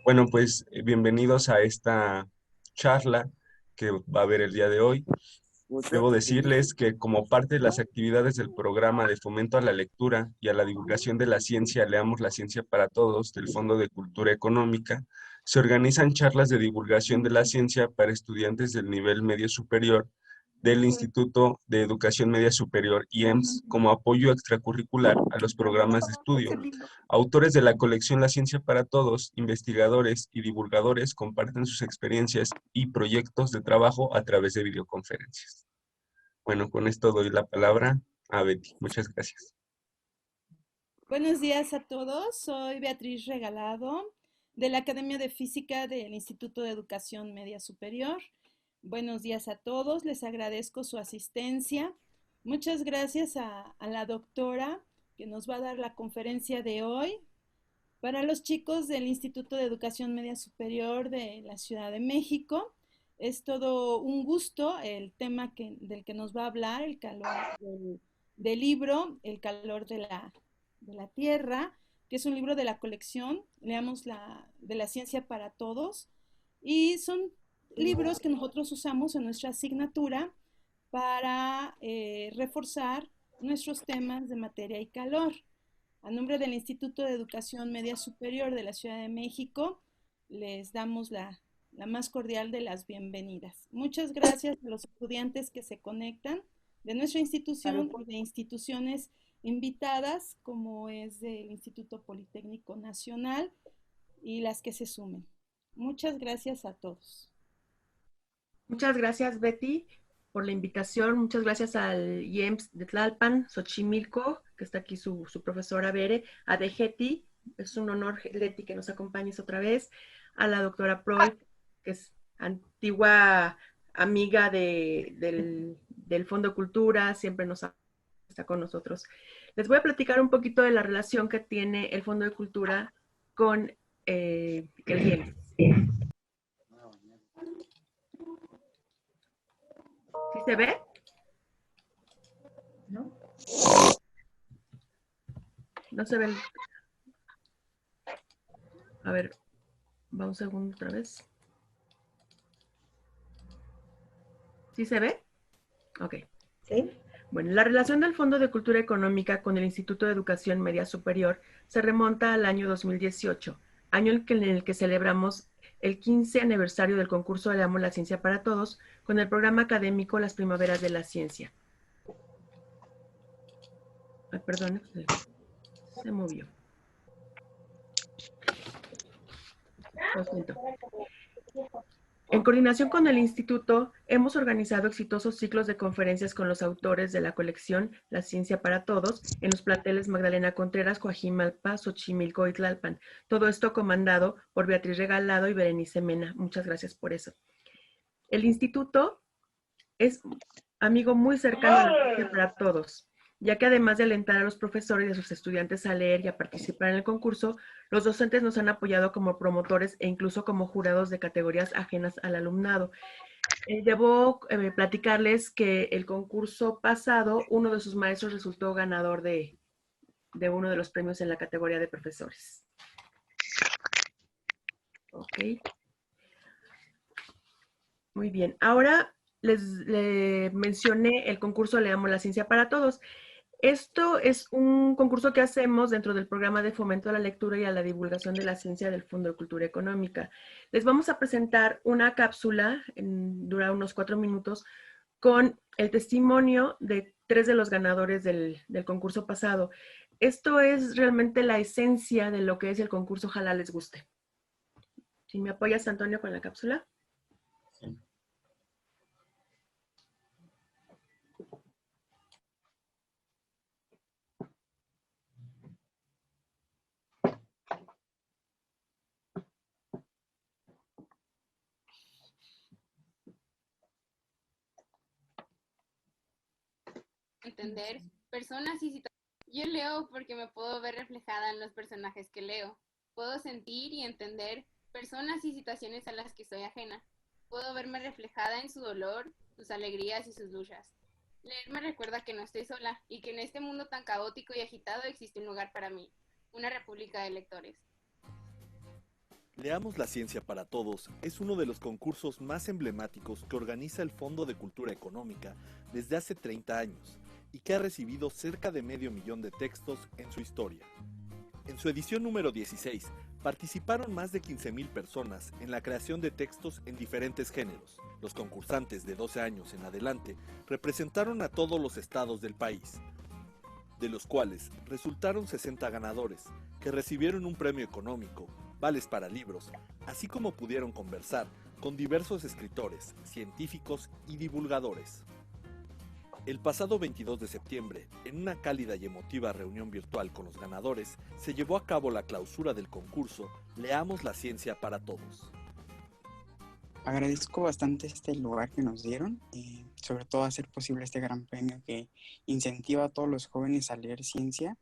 Bueno, pues bienvenidos a esta charla que va a haber el día de hoy. Debo decirles que como parte de las actividades del programa de fomento a la lectura y a la divulgación de la ciencia, Leamos la Ciencia para Todos, del Fondo de Cultura Económica, se organizan charlas de divulgación de la ciencia para estudiantes del nivel medio superior del Instituto de Educación Media Superior, IEMS, como apoyo extracurricular a los programas de estudio. Autores de la colección La Ciencia para Todos, investigadores y divulgadores comparten sus experiencias y proyectos de trabajo a través de videoconferencias. Bueno, con esto doy la palabra a Betty. Muchas gracias. Buenos días a todos, soy Beatriz Regalado de la Academia de Física del Instituto de Educación Media Superior. Buenos días a todos, les agradezco su asistencia. Muchas gracias a la doctora que nos va a dar la conferencia de hoy. Para los chicos del Instituto de Educación Media Superior de la Ciudad de México, es todo un gusto el tema del que nos va a hablar, el calor del libro, El calor de la tierra, que es un libro de la colección, leamos de la ciencia para todos, y son libros que nosotros usamos en nuestra asignatura para reforzar nuestros temas de materia y calor. A nombre del Instituto de Educación Media Superior de la Ciudad de México, les damos la más cordial de las bienvenidas. Muchas gracias a los estudiantes que se conectan de nuestra institución y de instituciones invitadas, como es del Instituto Politécnico Nacional y las que se sumen. Muchas gracias a todos. Muchas gracias, Betty, por la invitación. Muchas gracias al IEMS de Tlalpan, Xochimilco, que está aquí su profesora Bere, a Dejeti, es un honor, Leti, que nos acompañes otra vez, a la doctora Proy, que es antigua amiga del Fondo Cultura, siempre está con nosotros. Les voy a platicar un poquito de la relación que tiene el Fondo de Cultura con el IEMS. ¿Sí se ve? ¿No? No se ve. A ver, va un segundo otra vez. ¿Sí se ve? Ok. Sí. Bueno, la relación del Fondo de Cultura Económica con el Instituto de Educación Media Superior se remonta al año 2018, año en el que celebramos el 15 aniversario del concurso Leamos la Ciencia para Todos con el programa académico Las Primaveras de la Ciencia. Ay, perdón, se movió. Lo siento. En coordinación con el Instituto, hemos organizado exitosos ciclos de conferencias con los autores de la colección La Ciencia para Todos en los planteles Magdalena Contreras, Coajimalpa, Xochimilco y Tlalpan. Todo esto comandado por Beatriz Regalado y Berenice Mena. Muchas gracias por eso. El Instituto es amigo muy cercano a la Ciencia para Todos, ya que además de alentar a los profesores y a sus estudiantes a leer y a participar en el concurso, los docentes nos han apoyado como promotores e incluso como jurados de categorías ajenas al alumnado. Debo platicarles que el concurso pasado, uno de sus maestros resultó ganador de uno de los premios en la categoría de profesores. Ok. Muy bien. Ahora les mencioné el concurso Leamos la Ciencia para Todos. Esto es un concurso que hacemos dentro del programa de fomento a la lectura y a la divulgación de la ciencia del Fondo de Cultura Económica. Les vamos a presentar una cápsula, dura unos 4 minutos, con el testimonio de 3 de los ganadores del concurso pasado. Esto es realmente la esencia de lo que es el concurso, ojalá les guste. ¿Sí me apoyas, Antonio, con la cápsula? Sí. Entender personas y situaciones. Yo leo porque me puedo ver reflejada en los personajes que leo. Puedo sentir y entender personas y situaciones a las que soy ajena. Puedo verme reflejada en su dolor, sus alegrías y sus luchas. Leer me recuerda que no estoy sola y que en este mundo tan caótico y agitado existe un lugar para mí, una república de lectores. Leamos la Ciencia para Todos es uno de los concursos más emblemáticos que organiza el Fondo de Cultura Económica desde hace 30 años y que ha recibido cerca de 500.000 de textos en su historia. En su edición número 16, participaron más de 15.000 personas en la creación de textos en diferentes géneros. Los concursantes de 12 años en adelante representaron a todos los estados del país, de los cuales resultaron 60 ganadores, que recibieron un premio económico, vales para libros, así como pudieron conversar con diversos escritores, científicos y divulgadores. El pasado 22 de septiembre, en una cálida y emotiva reunión virtual con los ganadores, se llevó a cabo la clausura del concurso Leamos la Ciencia para Todos. Agradezco bastante este lugar que nos dieron y sobre todo hacer posible este gran premio que incentiva a todos los jóvenes a leer ciencia,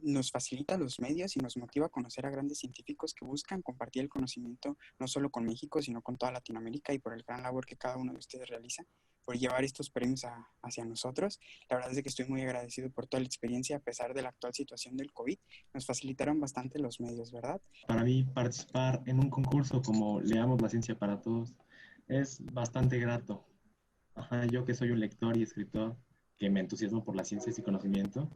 nos facilita los medios y nos motiva a conocer a grandes científicos que buscan compartir el conocimiento no solo con México, sino con toda Latinoamérica y por el gran labor que cada uno de ustedes realiza por llevar estos premios hacia nosotros. La verdad es que estoy muy agradecido por toda la experiencia a pesar de la actual situación del COVID. Nos facilitaron bastante los medios, ¿verdad? Para mí, participar en un concurso como Leamos la Ciencia para Todos es bastante grato. Yo que soy un lector y escritor que me entusiasmo por las ciencias y conocimiento,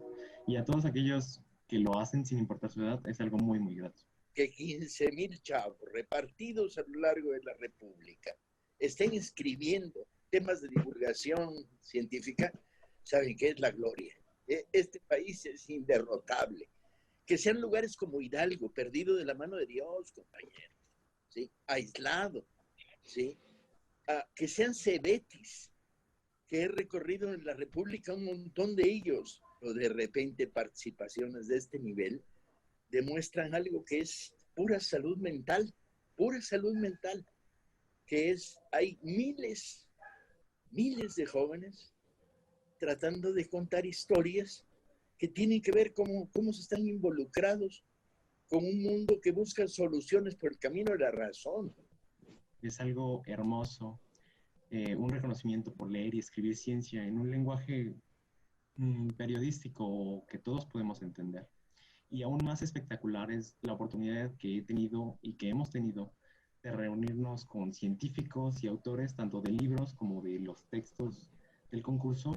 y a todos aquellos que lo hacen sin importar su edad, es algo muy, muy grato. Que 15.000 chavos repartidos a lo largo de la República estén escribiendo temas de divulgación científica, saben que es la gloria. Este país es inderrotable. Que sean lugares como Hidalgo, perdido de la mano de Dios, compañeros, ¿sí? Aislado, ¿sí? Que sean Cebetis, que he recorrido en la República un montón de ellos, o de repente participaciones de este nivel, demuestran algo que es pura salud mental, que es, hay miles de jóvenes tratando de contar historias que tienen que ver cómo se están involucrados con un mundo que busca soluciones por el camino de la razón. Es algo hermoso, un reconocimiento por leer y escribir ciencia en un lenguaje periodístico que todos podemos entender. Y aún más espectacular es la oportunidad que he tenido y que hemos tenido de reunirnos con científicos y autores tanto de libros como de los textos del concurso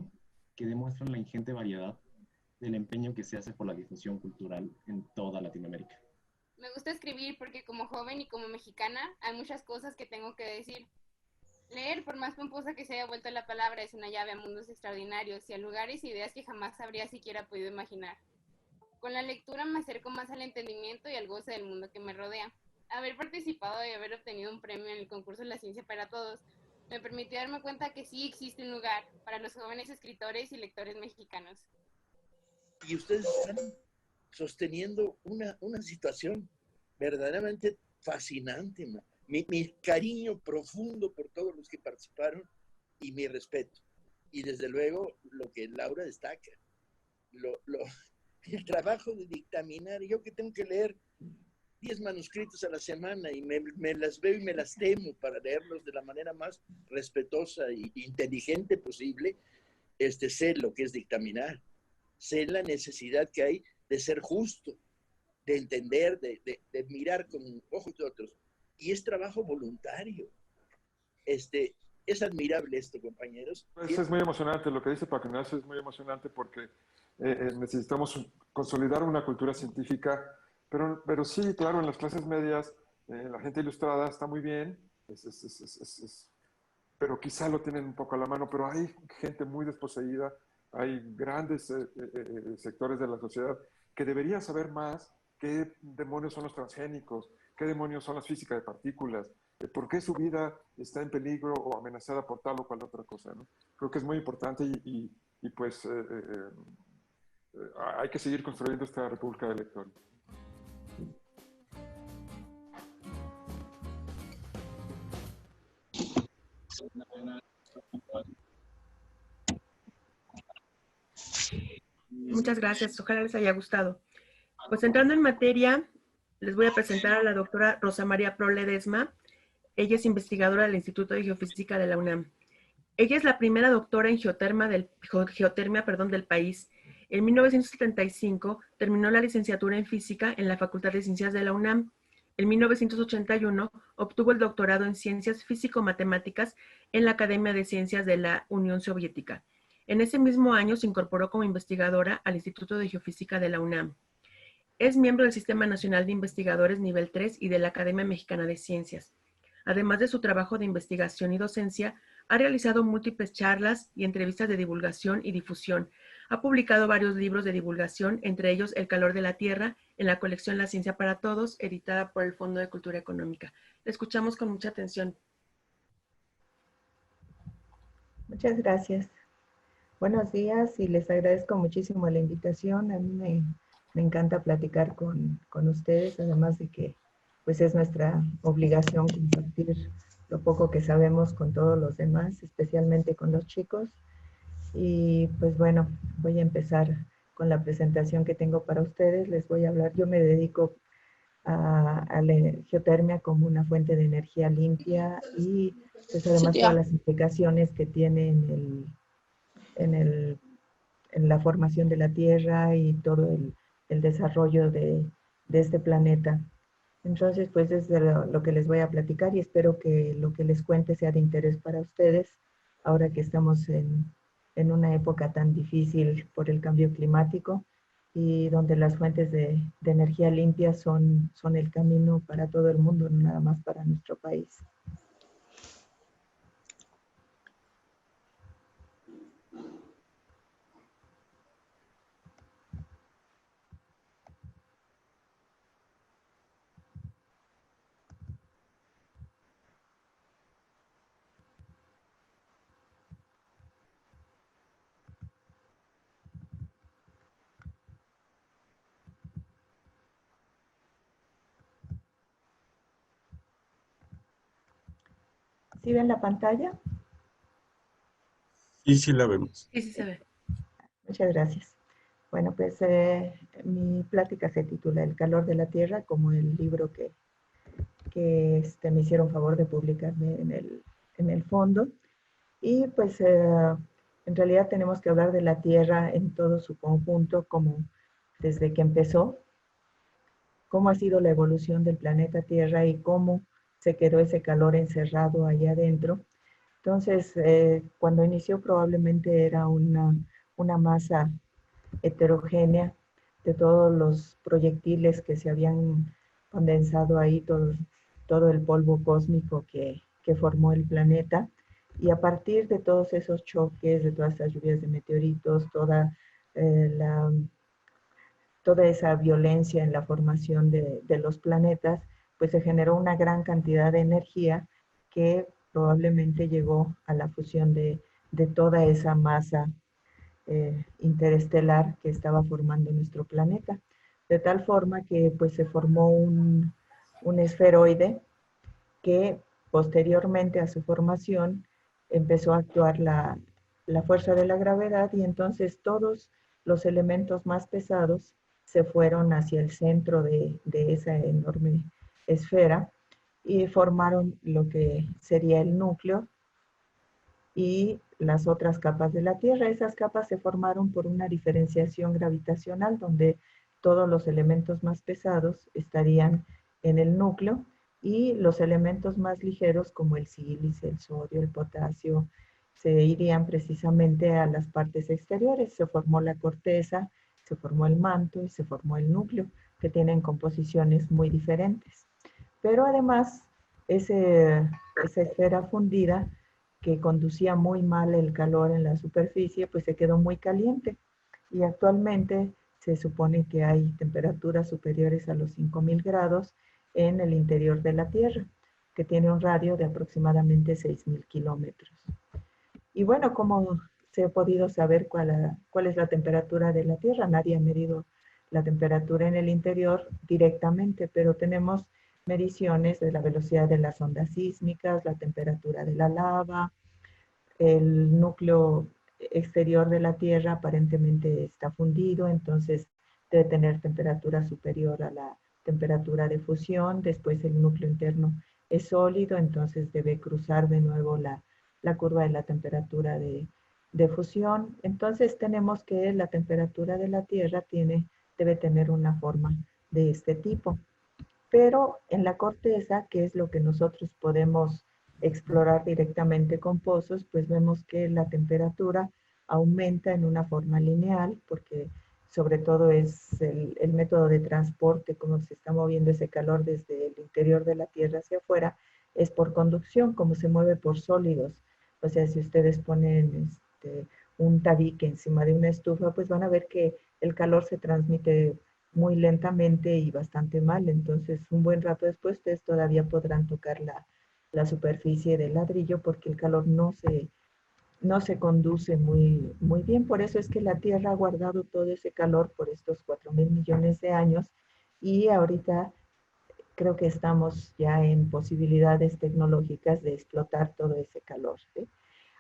que demuestran la ingente variedad del empeño que se hace por la difusión cultural en toda Latinoamérica. Me gusta escribir porque como joven y como mexicana hay muchas cosas que tengo que decir. Leer, por más pomposa que se haya vuelto la palabra, es una llave a mundos extraordinarios y a lugares e ideas que jamás habría siquiera podido imaginar. Con la lectura me acerco más al entendimiento y al goce del mundo que me rodea. Haber participado y haber obtenido un premio en el concurso La Ciencia para Todos me permitió darme cuenta que sí existe un lugar para los jóvenes escritores y lectores mexicanos. Y ustedes están sosteniendo una situación verdaderamente fascinante, man. Mi cariño profundo por todos los que participaron y mi respeto. Y desde luego lo que Laura destaca, el trabajo de dictaminar. Yo que tengo que leer 10 manuscritos a la semana y me las veo y me las temo para leerlos de la manera más respetuosa e inteligente posible, sé lo que es dictaminar. Sé la necesidad que hay de ser justo, de entender, de mirar con ojos de otros. Y es trabajo voluntario. Es admirable esto, compañeros. Pues es muy emocionante, lo que dice Paco Ignacio es muy emocionante porque necesitamos consolidar una cultura científica, pero sí, claro, en las clases medias, la gente ilustrada está muy bien, pero quizá lo tienen un poco a la mano, pero hay gente muy desposeída, hay grandes sectores de la sociedad que deberían saber más qué demonios son los transgénicos, qué demonios son las físicas de partículas, por qué su vida está en peligro o amenazada por tal o cual otra cosa, ¿no? Creo que es muy importante y pues hay que seguir construyendo esta república de lectores. Muchas gracias, ojalá les haya gustado. Pues entrando en materia, les voy a presentar a la doctora Rosa María Pro Ledesma. Ella es investigadora del Instituto de Geofísica de la UNAM. Ella es la primera doctora en geotermia del país. En 1975 terminó la licenciatura en física en la Facultad de Ciencias de la UNAM. En 1981 obtuvo el doctorado en Ciencias Físico-Matemáticas en la Academia de Ciencias de la Unión Soviética. En ese mismo año se incorporó como investigadora al Instituto de Geofísica de la UNAM. Es miembro del Sistema Nacional de Investigadores Nivel 3 y de la Academia Mexicana de Ciencias. Además de su trabajo de investigación y docencia, ha realizado múltiples charlas y entrevistas de divulgación y difusión. Ha publicado varios libros de divulgación, entre ellos El calor de la tierra, en la colección La ciencia para todos, editada por el Fondo de Cultura Económica. Le escuchamos con mucha atención. Muchas gracias. Buenos días y les agradezco muchísimo la invitación. A mí me encanta platicar con ustedes, además de que pues es nuestra obligación compartir lo poco que sabemos con todos los demás, especialmente con los chicos. Y pues bueno, voy a empezar con la presentación que tengo para ustedes. Les voy a hablar, yo me dedico a la geotermia como una fuente de energía limpia y pues además todas las implicaciones que tiene en la formación de la Tierra y todo el desarrollo de este planeta. Entonces, pues es de lo que les voy a platicar y espero que lo que les cuente sea de interés para ustedes, ahora que estamos en una época tan difícil por el cambio climático y donde las fuentes de energía limpia son el camino para todo el mundo, no nada más para nuestro país. ¿Sí ven la pantalla? Sí, sí la vemos. Sí, sí se ve. Muchas gracias. Bueno, pues mi plática se titula El calor de la tierra, como el libro que me hicieron favor de publicarme en el fondo. Y pues en realidad tenemos que hablar de la tierra en todo su conjunto, como desde que empezó, cómo ha sido la evolución del planeta Tierra y cómo se quedó ese calor encerrado allá adentro. Entonces, cuando inició probablemente era una masa heterogénea de todos los proyectiles que se habían condensado ahí, todo el polvo cósmico que formó el planeta. Y a partir de todos esos choques, de todas esas lluvias de meteoritos, toda esa violencia en la formación de los planetas, pues se generó una gran cantidad de energía que probablemente llegó a la fusión de toda esa masa interestelar que estaba formando nuestro planeta. De tal forma que pues se formó un esferoide que posteriormente a su formación empezó a actuar la fuerza de la gravedad y entonces todos los elementos más pesados se fueron hacia el centro de esa enorme esfera y formaron lo que sería el núcleo y las otras capas de la Tierra. Esas capas se formaron por una diferenciación gravitacional donde todos los elementos más pesados estarían en el núcleo y los elementos más ligeros como el sílice, el sodio, el potasio, se irían precisamente a las partes exteriores. Se formó la corteza, se formó el manto y se formó el núcleo, que tienen composiciones muy diferentes. Pero además, esa esfera fundida que conducía muy mal el calor en la superficie, pues se quedó muy caliente. Y actualmente se supone que hay temperaturas superiores a los 5000 grados en el interior de la Tierra, que tiene un radio de aproximadamente 6000 kilómetros. Y bueno, ¿cómo se ha podido saber cuál es la temperatura de la Tierra? Nadie ha medido la temperatura en el interior directamente, pero tenemos mediciones de la velocidad de las ondas sísmicas, la temperatura de la lava, el núcleo exterior de la Tierra aparentemente está fundido, entonces debe tener temperatura superior a la temperatura de fusión. Después el núcleo interno es sólido, entonces debe cruzar de nuevo la curva de la temperatura de fusión. Entonces tenemos que la temperatura de la Tierra debe tener una forma de este tipo. pero en la corteza, que es lo que nosotros podemos explorar directamente con pozos, pues vemos que la temperatura aumenta en una forma lineal, porque sobre todo es el método de transporte, como se está moviendo ese calor desde el interior de la Tierra hacia afuera, es por conducción, como se mueve por sólidos. O sea, si ustedes ponen un tabique encima de una estufa, pues van a ver que el calor se transmite muy lentamente y bastante mal. Entonces, un buen rato después, ustedes todavía podrán tocar la superficie del ladrillo porque el calor no se conduce muy bien. Por eso es que la Tierra ha guardado todo ese calor por estos 4.000 millones de años y ahorita creo que estamos ya en posibilidades tecnológicas de explotar todo ese calor, ¿sí?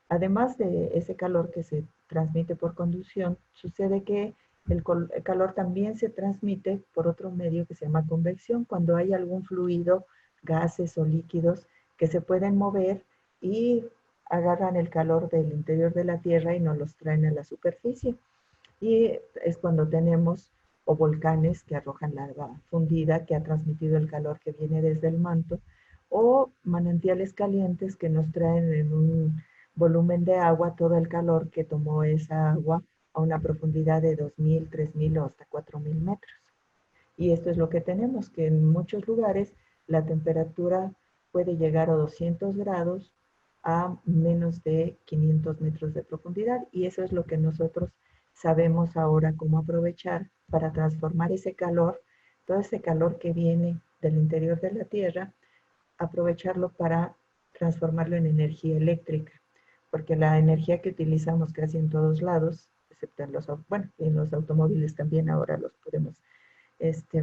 Además de ese calor que se transmite por conducción, sucede que el calor también se transmite por otro medio que se llama convección, cuando hay algún fluido, gases o líquidos que se pueden mover y agarran el calor del interior de la Tierra y nos los traen a la superficie. Y es cuando tenemos o volcanes que arrojan lava fundida que ha transmitido el calor que viene desde el manto, o manantiales calientes que nos traen en un volumen de agua todo el calor que tomó esa agua a una profundidad de 2.000, 3.000 o hasta 4.000 metros. Y esto es lo que tenemos, que en muchos lugares la temperatura puede llegar a 200 grados a menos de 500 metros de profundidad, y eso es lo que nosotros sabemos ahora cómo aprovechar para transformar ese calor, todo ese calor que viene del interior de la Tierra, aprovecharlo para transformarlo en energía eléctrica, porque la energía que utilizamos casi en todos lados, excepto en en los automóviles también ahora los podemos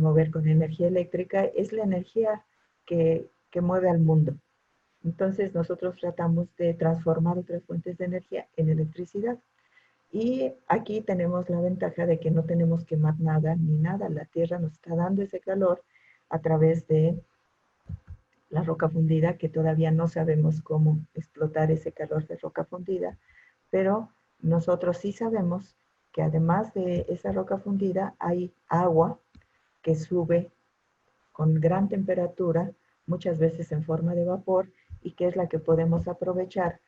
mover con energía eléctrica, es la energía que mueve al mundo. Entonces nosotros tratamos de transformar otras fuentes de energía en electricidad. Y aquí tenemos la ventaja de que no tenemos que quemar nada ni nada. La Tierra nos está dando ese calor a través de la roca fundida, que todavía no sabemos cómo explotar ese calor de roca fundida, pero nosotros sí sabemos que además de esa roca fundida hay agua que sube con gran temperatura, muchas veces en forma de vapor, y que es la que podemos aprovechar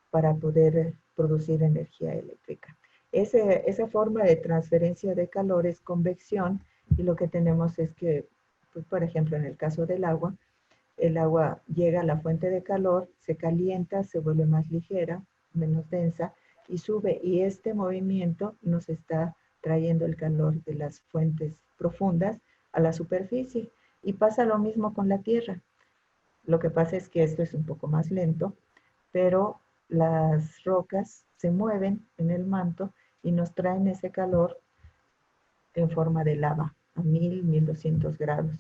para poder producir energía eléctrica. Esa forma de transferencia de calor es convección, y lo que tenemos es que, pues, por ejemplo, en el caso del agua, el agua llega a la fuente de calor, se calienta, se vuelve más ligera, menos densa, y sube. Y este movimiento nos está trayendo el calor de las fuentes profundas a la superficie. Y pasa lo mismo con la Tierra. Lo que pasa es que esto es un poco más lento, pero las rocas se mueven en el manto y nos traen ese calor en forma de lava a 1.000, 1.200 grados.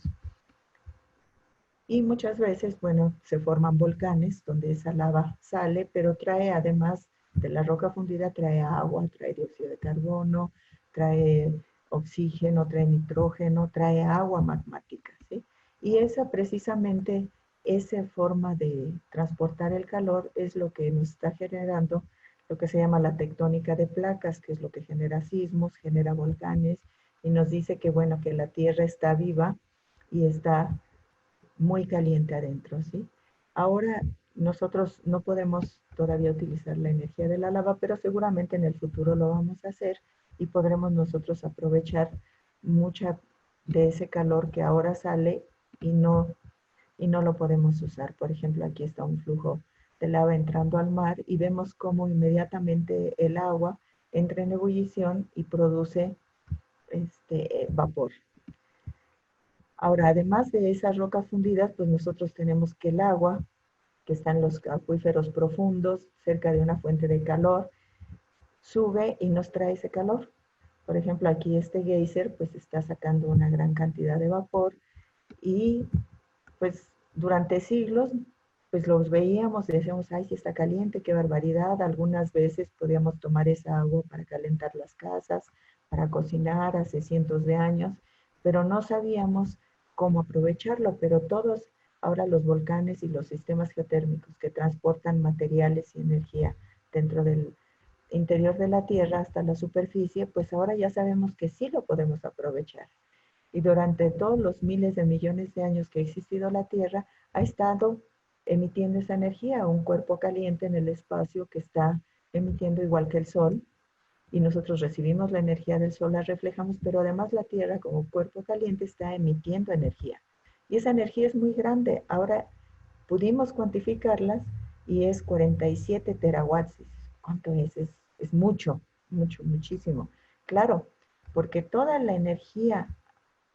Y muchas veces, bueno, se forman volcanes donde esa lava sale, pero trae, además de la roca fundida, trae agua, trae dióxido de carbono, trae oxígeno, trae nitrógeno, trae agua magmática, ¿sí? Y esa forma de transportar el calor es lo que nos está generando lo que se llama la tectónica de placas, que es lo que genera sismos, genera volcanes, y nos dice que, bueno, que la Tierra está viva y está muy caliente adentro, ¿sí? Ahora nosotros no podemos todavía utilizar la energía de la lava, pero seguramente en el futuro lo vamos a hacer y podremos nosotros aprovechar mucha de ese calor que ahora sale y no lo podemos usar. Por ejemplo, aquí está un flujo de lava entrando al mar y vemos cómo inmediatamente el agua entra en ebullición y produce vapor. Ahora, además de esas rocas fundidas, pues nosotros tenemos que el agua, que está en los acuíferos profundos, cerca de una fuente de calor, sube y nos trae ese calor. Por ejemplo, aquí este geyser pues está sacando una gran cantidad de vapor y pues durante siglos pues los veíamos y decíamos, ay, sí está caliente, qué barbaridad. Algunas veces podíamos tomar esa agua para calentar las casas, para cocinar hace cientos de años, pero no sabíamos cómo aprovecharlo. Pero todos ahora los volcanes y los sistemas geotérmicos que transportan materiales y energía dentro del interior de la Tierra hasta la superficie, pues ahora ya sabemos que sí lo podemos aprovechar. y durante todos los miles de millones de años que ha existido la Tierra, ha estado emitiendo esa energía, un cuerpo caliente en el espacio que está emitiendo igual que el Sol, y nosotros recibimos la energía del Sol, la reflejamos, pero además la Tierra como cuerpo caliente está emitiendo energía. Y esa energía es muy grande. Ahora pudimos cuantificarlas y es 47 terawatts. ¿Cuánto es? Es mucho, mucho, muchísimo. Claro, porque toda la energía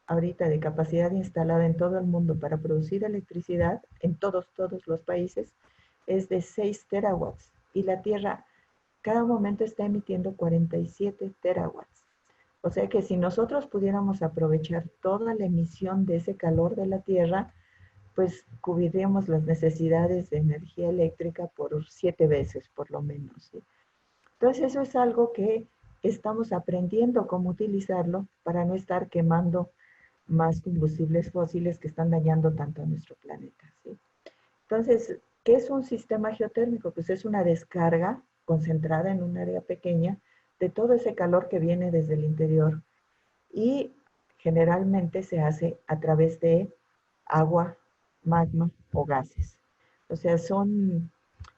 ahorita de capacidad instalada en todo el mundo para producir electricidad, en todos los países, es de 6 terawatts. Y la Tierra cada momento está emitiendo 47 terawatts. O sea que si nosotros pudiéramos aprovechar toda la emisión de ese calor de la Tierra, pues cubriríamos las necesidades de energía eléctrica por 7 veces, por lo menos, ¿sí? Entonces eso es algo que estamos aprendiendo cómo utilizarlo para no estar quemando más combustibles fósiles que están dañando tanto a nuestro planeta, ¿sí? Entonces, ¿qué es un sistema geotérmico? Pues es una descarga concentrada en un área pequeña de todo ese calor que viene desde el interior y generalmente se hace a través de agua, magma o gases. O sea, son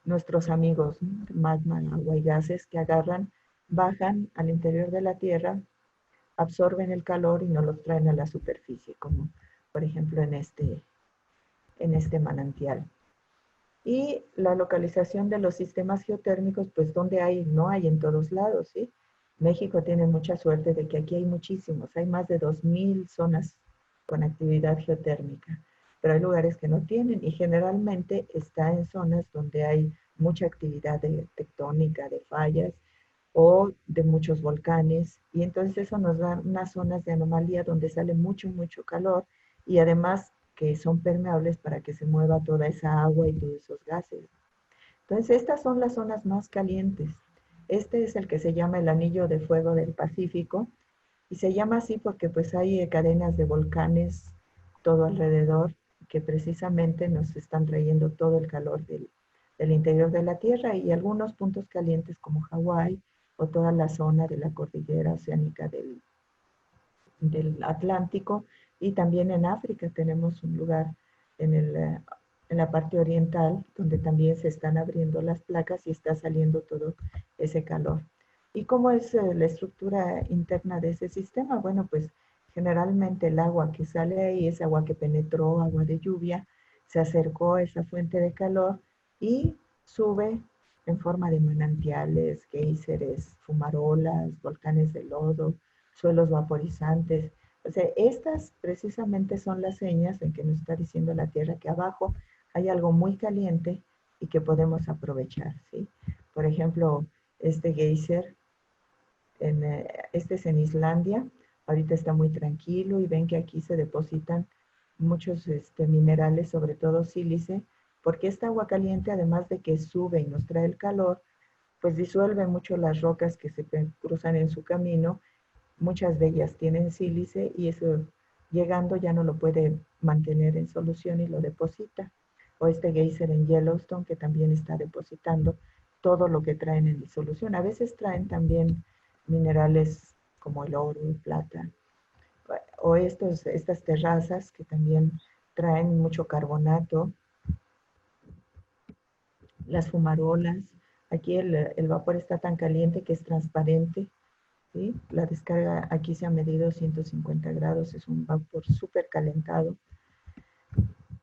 nuestros amigos, ¿no? Magma, agua y gases que agarran, bajan al interior de la Tierra, absorben el calor y nos los traen a la superficie, como por ejemplo en este manantial. Y la localización de los sistemas geotérmicos, pues donde hay, no hay en todos lados, ¿sí? México tiene mucha suerte de que aquí hay muchísimos, hay más de 2000 zonas con actividad geotérmica, pero hay lugares que no tienen y generalmente está en zonas donde hay mucha actividad tectónica, de fallas o de muchos volcanes, y entonces eso nos da unas zonas de anomalía donde sale mucho, mucho calor y además que son permeables para que se mueva toda esa agua y todos esos gases. Entonces, estas son las zonas más calientes. Este es el que se llama el Anillo de Fuego del Pacífico, y se llama así porque pues hay cadenas de volcanes todo alrededor que precisamente nos están trayendo todo el calor del interior de la Tierra, y algunos puntos calientes como Hawái o toda la zona de la cordillera oceánica del Atlántico, y también en África tenemos un lugar en la parte oriental donde también se están abriendo las placas y está saliendo todo ese calor. ¿Y cómo es la estructura interna de ese sistema? Bueno, pues generalmente el agua que sale ahí es agua que penetró, agua de lluvia, se acercó a esa fuente de calor y sube en forma de manantiales, géiseres, fumarolas, volcanes de lodo, suelos vaporizantes. O sea, estas precisamente son las señas en que nos está diciendo la Tierra que abajo hay algo muy caliente y que podemos aprovechar, ¿sí? Por ejemplo, este geyser, este es en Islandia, ahorita está muy tranquilo y ven que aquí se depositan muchos minerales, sobre todo sílice, porque esta agua caliente, además de que sube y nos trae el calor, pues disuelve mucho las rocas que se cruzan en su camino. Muchas de ellas tienen sílice y eso llegando ya no lo puede mantener en solución y lo deposita. O este geyser en Yellowstone que también está depositando todo lo que traen en disolución. A veces traen también minerales como el oro, el plata, o estas terrazas que también traen mucho carbonato, las fumarolas. Aquí el vapor está tan caliente que es transparente, ¿sí? La descarga aquí se ha medido 150 grados, es un vapor súper calentado,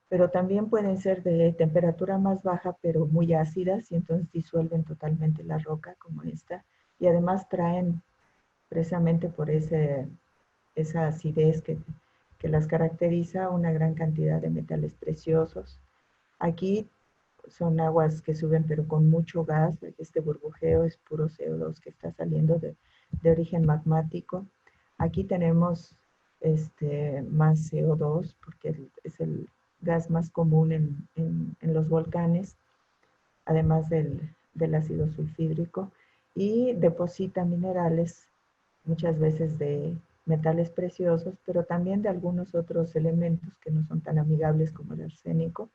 pero también pueden ser de temperatura más baja, pero muy ácidas, y entonces disuelven totalmente la roca como esta, y además traen, precisamente por esa acidez que las caracteriza, una gran cantidad de metales preciosos. Aquí son aguas que suben pero con mucho gas, este burbujeo es puro CO2 que está saliendo de origen magmático. Aquí tenemos más CO2 porque es el gas más común en los volcanes, además del ácido sulfídrico, y deposita minerales, muchas veces de metales preciosos, pero también de algunos otros elementos que no son tan amigables como el arsénico.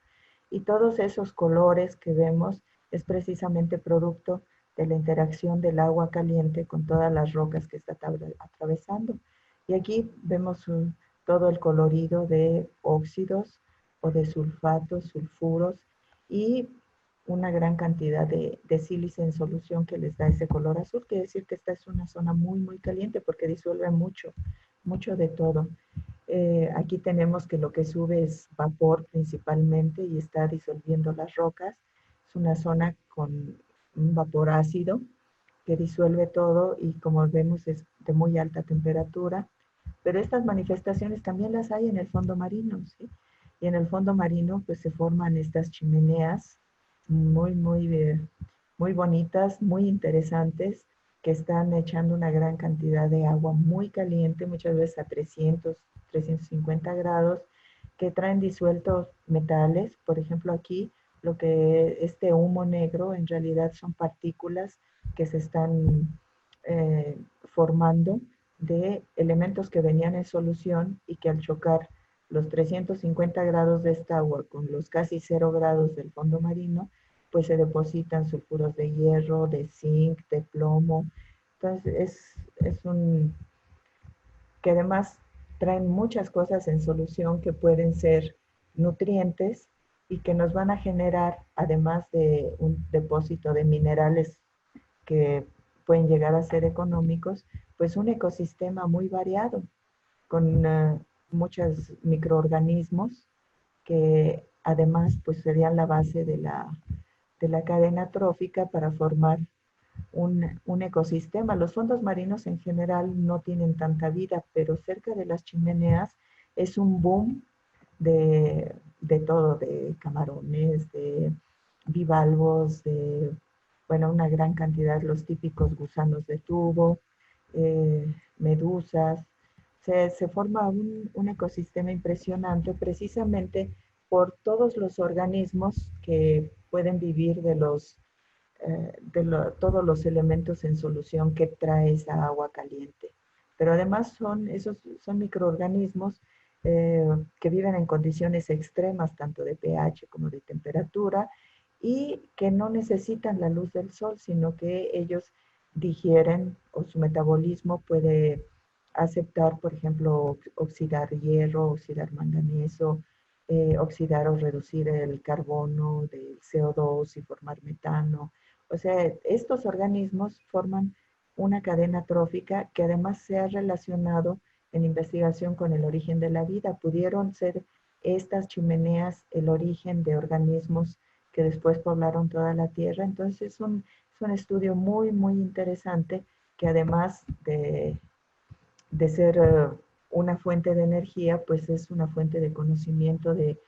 Y todos esos colores que vemos es precisamente producto de la interacción del agua caliente con todas las rocas que está atravesando. Y aquí vemos todo el colorido de óxidos o de sulfatos, sulfuros y una gran cantidad de sílice en solución que les da ese color azul. Quiere decir que esta es una zona muy, muy caliente porque disuelve mucho, mucho de todo. Aquí tenemos que lo que sube es vapor principalmente y está disolviendo las rocas. Es una zona con un vapor ácido que disuelve todo y como vemos es de muy alta temperatura. Pero estas manifestaciones también las hay en el fondo marino, ¿sí? Y en el fondo marino pues se forman estas chimeneas muy bonitas, muy interesantes, que están echando una gran cantidad de agua muy caliente, muchas veces a 350 grados, que traen disueltos metales. Por ejemplo, aquí lo que este humo negro en realidad son partículas que se están formando de elementos que venían en solución y que al chocar los 350 grados de esta agua con los casi 0 grados del fondo marino, pues se depositan sulfuros de hierro, de zinc, de plomo. Entonces es un que además traen muchas cosas en solución que pueden ser nutrientes y que nos van a generar, además de un depósito de minerales que pueden llegar a ser económicos, pues un ecosistema muy variado, con muchos microorganismos que además pues serían la base de la cadena trófica para formar un ecosistema. Los fondos marinos en general no tienen tanta vida, pero cerca de las chimeneas es un boom de todo, de camarones, de bivalvos, de, bueno, una gran cantidad, los típicos gusanos de tubo, medusas. Se forma un ecosistema impresionante precisamente por todos los organismos que pueden vivir de todos los elementos en solución que trae esa agua caliente. Pero además son microorganismos que viven en condiciones extremas, tanto de pH como de temperatura, y que no necesitan la luz del sol, sino que ellos digieren o su metabolismo puede aceptar, por ejemplo, oxidar hierro, oxidar manganeso, oxidar o reducir el carbono del CO2 y formar metano. O sea, estos organismos forman una cadena trófica que además se ha relacionado en investigación con el origen de la vida. Pudieron ser estas chimeneas el origen de organismos que después poblaron toda la Tierra. Entonces es un estudio muy, muy interesante que además de ser una fuente de energía, pues es una fuente de conocimiento de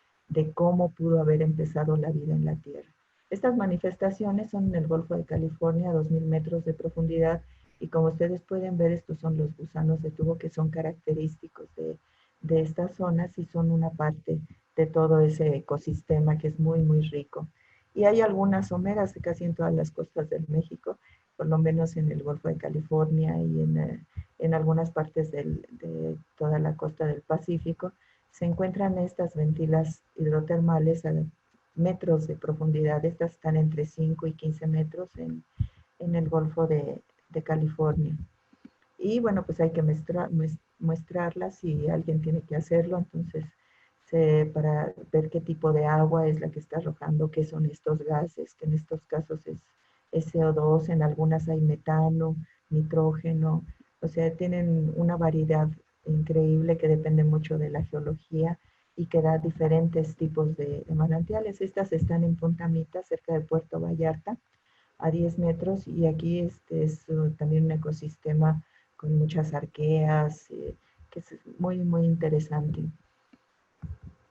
cómo pudo haber empezado la vida en la Tierra. Estas manifestaciones son en el Golfo de California a 2000 metros de profundidad y como ustedes pueden ver, estos son los gusanos de tubo que son característicos de estas zonas y son una parte de todo ese ecosistema que es muy, muy rico. Y hay algunas someras casi en todas las costas del México, por lo menos en el Golfo de California y en algunas partes de toda la costa del Pacífico, se encuentran estas ventilas hidrotermales a metros de profundidad. Estas están entre 5 y 15 metros en el Golfo de California. Y bueno, pues hay que muestrarlas y alguien tiene que hacerlo, entonces para ver qué tipo de agua es la que está arrojando, qué son estos gases, que en estos casos es CO2, en algunas hay metano, nitrógeno, o sea, tienen una variedad increíble que depende mucho de la geología y que da diferentes tipos de manantiales. Estas están en Punta Mita, cerca de Puerto Vallarta, a 10 metros, y aquí es también un ecosistema con muchas arqueas, que es muy, muy interesante.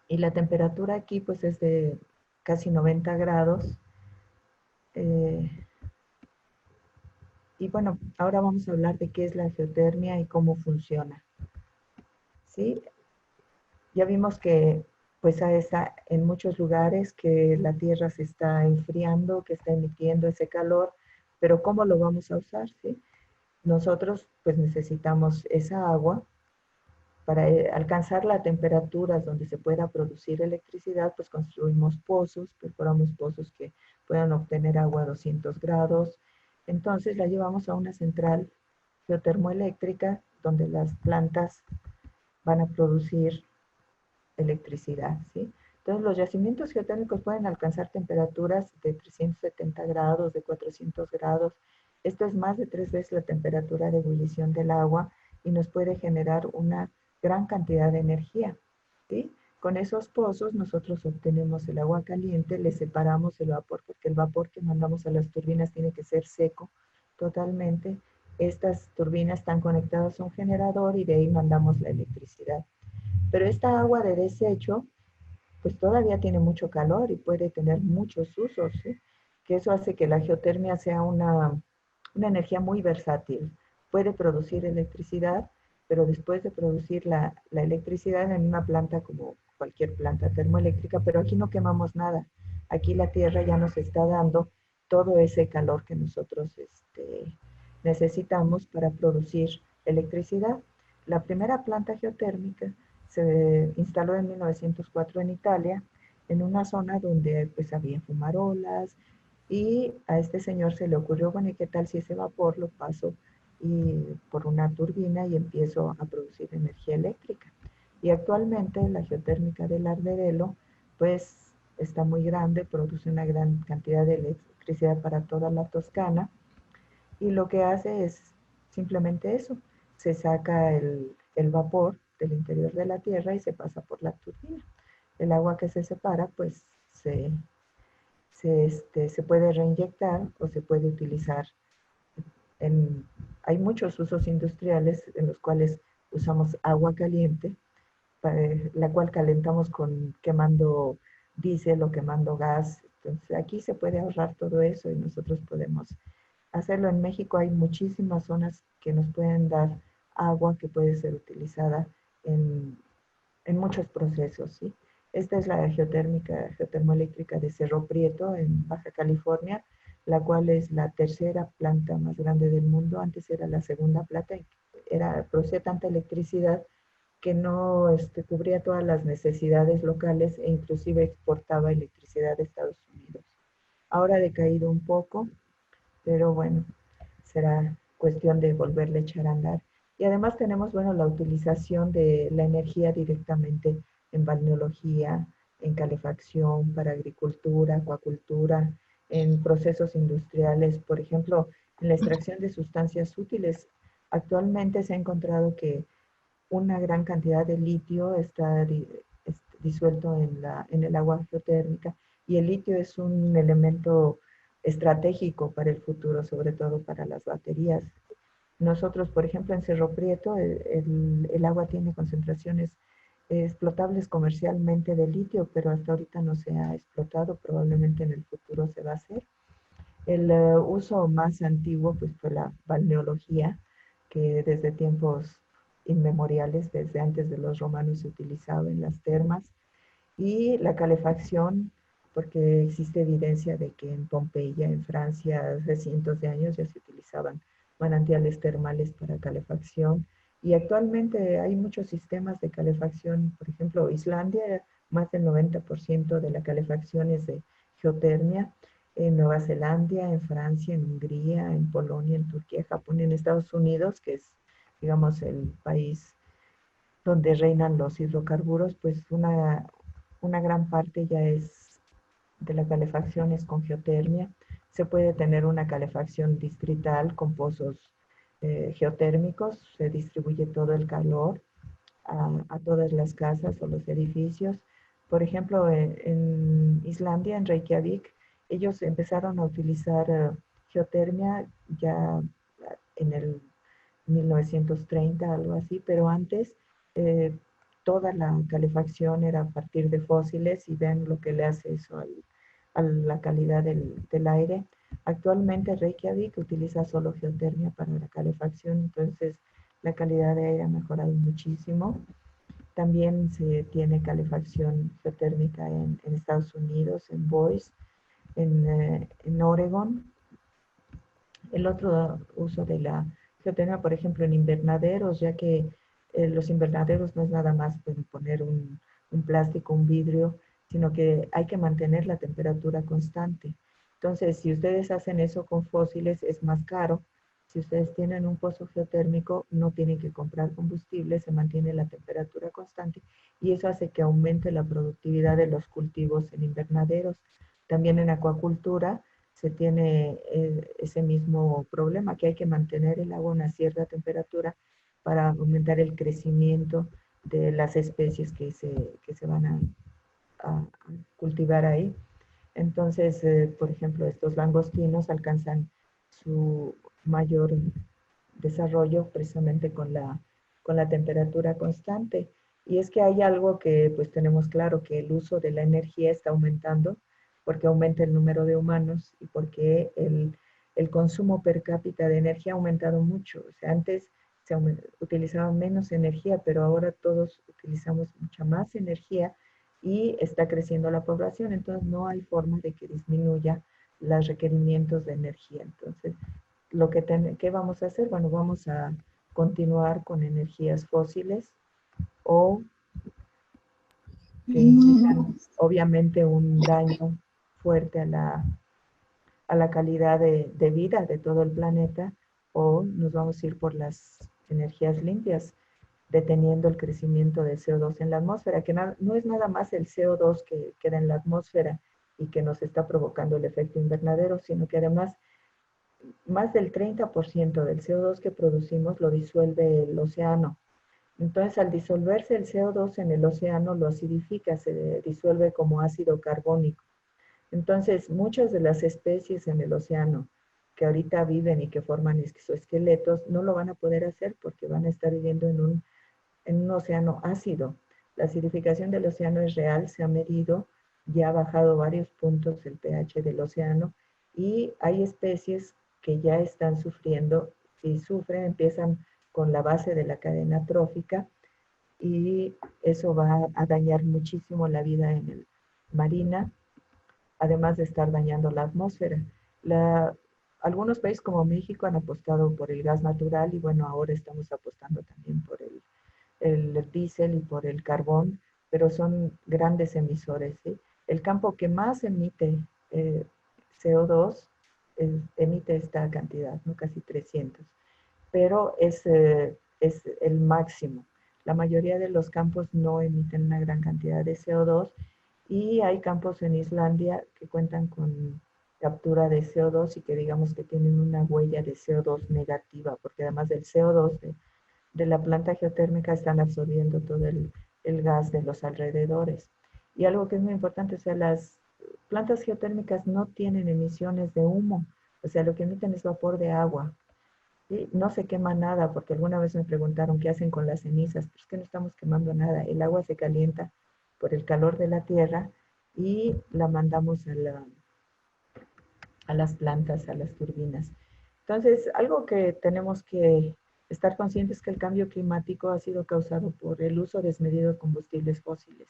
Y la temperatura aquí pues es de casi 90 grados. Y bueno, ahora vamos a hablar de qué es la geotermia y cómo funciona. ¿Sí? Ya vimos que pues en muchos lugares que la Tierra se está enfriando, que está emitiendo ese calor, pero ¿cómo lo vamos a usar? ¿Sí? Nosotros pues necesitamos esa agua para alcanzar las temperaturas donde se pueda producir electricidad, pues construimos pozos, perforamos pozos que puedan obtener agua a 200 grados. Entonces la llevamos a una central geotermoeléctrica donde las plantas van a producir electricidad, ¿sí? Entonces, los yacimientos geotérmicos pueden alcanzar temperaturas de 370 grados, de 400 grados. Esto es más de 3 veces la temperatura de ebullición del agua y nos puede generar una gran cantidad de energía, ¿sí? Con esos pozos nosotros obtenemos el agua caliente, le separamos el vapor, porque el vapor que mandamos a las turbinas tiene que ser seco totalmente. Estas turbinas están conectadas a un generador y de ahí mandamos la electricidad. Pero esta agua de desecho, pues todavía tiene mucho calor y puede tener muchos usos, ¿sí? Que eso hace que la geotermia sea una energía muy versátil. Puede producir electricidad, pero después de producir la electricidad en una planta como cualquier planta termoeléctrica, pero aquí no quemamos nada. Aquí la tierra ya nos está dando todo ese calor que nosotros necesitamos para producir electricidad. La primera planta geotérmica se instaló en 1904 en Italia, en una zona donde pues había fumarolas, y a este señor se le ocurrió, bueno, ¿y qué tal si ese vapor lo paso por una turbina y empiezo a producir energía eléctrica? Y actualmente la geotérmica del Ardevelo, pues está muy grande, produce una gran cantidad de electricidad para toda la Toscana, y lo que hace es simplemente eso, se saca el vapor del interior de la tierra y se pasa por la turbina. El agua que se separa, pues se puede reinyectar o se puede utilizar. Hay muchos usos industriales en los cuales usamos agua caliente, la cual calentamos quemando diésel o quemando gas. Entonces aquí se puede ahorrar todo eso y nosotros podemos hacerlo. En México hay muchísimas zonas que nos pueden dar agua que puede ser utilizada en muchos procesos, ¿sí? Esta es la geotermoeléctrica de Cerro Prieto en Baja California, la cual es la tercera planta más grande del mundo. Antes era la segunda planta y producía tanta electricidad que no cubría todas las necesidades locales e inclusive exportaba electricidad de Estados Unidos. Ahora ha decaído un poco, pero bueno, será cuestión de volverle a echar a andar. Y además tenemos, bueno, la utilización de la energía directamente en balneología, en calefacción, para agricultura, acuacultura, en procesos industriales, por ejemplo, en la extracción de sustancias útiles. Actualmente se ha encontrado que una gran cantidad de litio está disuelto en el agua geotérmica, y el litio es un elemento estratégico para el futuro, sobre todo para las baterías. Nosotros, por ejemplo, en Cerro Prieto, el agua tiene concentraciones explotables comercialmente de litio, pero hasta ahorita no se ha explotado, probablemente en el futuro se va a hacer. El uso más antiguo pues, fue la balneología, que desde tiempos inmemoriales, desde antes de los romanos, se utilizaba en las termas, y la calefacción, porque existe evidencia de que en Pompeya, en Francia, hace cientos de años ya se utilizaban manantiales termales para calefacción, y actualmente hay muchos sistemas de calefacción. Por ejemplo, Islandia, más del 90% de la calefacción es de geotermia. En Nueva Zelanda, en Francia, en Hungría, en Polonia, en Turquía, Japón, en Estados Unidos, que es, digamos, el país donde reinan los hidrocarburos, pues una gran parte ya es de la calefacción es con geotermia. Se puede tener una calefacción distrital con pozos geotérmicos, se distribuye todo el calor a todas las casas o los edificios. Por ejemplo, en Islandia, en Reykjavik, ellos empezaron a utilizar geotermia ya en el 1930, algo así, pero antes toda la calefacción era a partir de fósiles, y ven lo que le hace eso a la calidad del aire. Actualmente Reykjavik utiliza solo geotermia para la calefacción, entonces la calidad de aire ha mejorado muchísimo. También se tiene calefacción geotérmica en Estados Unidos, en Boise, en Oregon. El otro uso de la geotermia, por ejemplo, en invernaderos, ya que los invernaderos no es nada más poner un plástico, un vidrio, sino que hay que mantener la temperatura constante. Entonces, si ustedes hacen eso con fósiles, es más caro, si ustedes tienen un pozo geotérmico, no tienen que comprar combustible, se mantiene la temperatura constante y eso hace que aumente la productividad de los cultivos en invernaderos. También en acuacultura se tiene ese mismo problema, que hay que mantener el agua a una cierta temperatura para aumentar el crecimiento de las especies que se van a cultivar ahí. Entonces, por ejemplo, estos langostinos alcanzan su mayor desarrollo precisamente con la temperatura constante. Y es que hay algo que pues tenemos claro, que el uso de la energía está aumentando porque aumenta el número de humanos y porque el consumo per cápita de energía ha aumentado mucho. O sea, antes se utilizaba menos energía, pero ahora todos utilizamos mucha más energía y está creciendo la población, entonces no hay forma de que disminuya los requerimientos de energía. Entonces, ¿qué vamos a hacer? Bueno, vamos a continuar con energías fósiles o que implican obviamente un daño fuerte a la calidad de vida de todo el planeta, o nos vamos a ir por las energías limpias, deteniendo el crecimiento de CO2 en la atmósfera, que no es nada más el CO2 que queda en la atmósfera y que nos está provocando el efecto invernadero, sino que además más del 30% del CO2 que producimos lo disuelve el océano. Entonces, al disolverse el CO2 en el océano, lo acidifica, se disuelve como ácido carbónico. Entonces, muchas de las especies en el océano que ahorita viven y que forman exoesqueletos no lo van a poder hacer porque van a estar viviendo en un océano ácido. La acidificación del océano es real, se ha medido, ya ha bajado varios puntos el pH del océano y hay especies que ya están sufriendo. Si sufren, empiezan con la base de la cadena trófica y eso va a dañar muchísimo la vida en el marina, además de estar dañando la atmósfera. Algunos países como México han apostado por el gas natural y bueno, ahora estamos apostando también por el diésel y por el carbón, pero son grandes emisores, ¿sí? El campo que más emite CO2 emite esta cantidad, ¿no? Casi 300, pero es el máximo. La mayoría de los campos no emiten una gran cantidad de CO2 y hay campos en Islandia que cuentan con captura de CO2 y que digamos que tienen una huella de CO2 negativa, porque además del CO2 de la planta geotérmica están absorbiendo todo el gas de los alrededores. Y algo que es muy importante, o sea, las plantas geotérmicas no tienen emisiones de humo, o sea, lo que emiten es vapor de agua. ¿Sí? No se quema nada, porque alguna vez me preguntaron qué hacen con las cenizas. Pues que no estamos quemando nada, el agua se calienta por el calor de la tierra y la mandamos a las plantas, a las turbinas. Entonces, algo que tenemos que estar conscientes es que el cambio climático ha sido causado por el uso desmedido de combustibles fósiles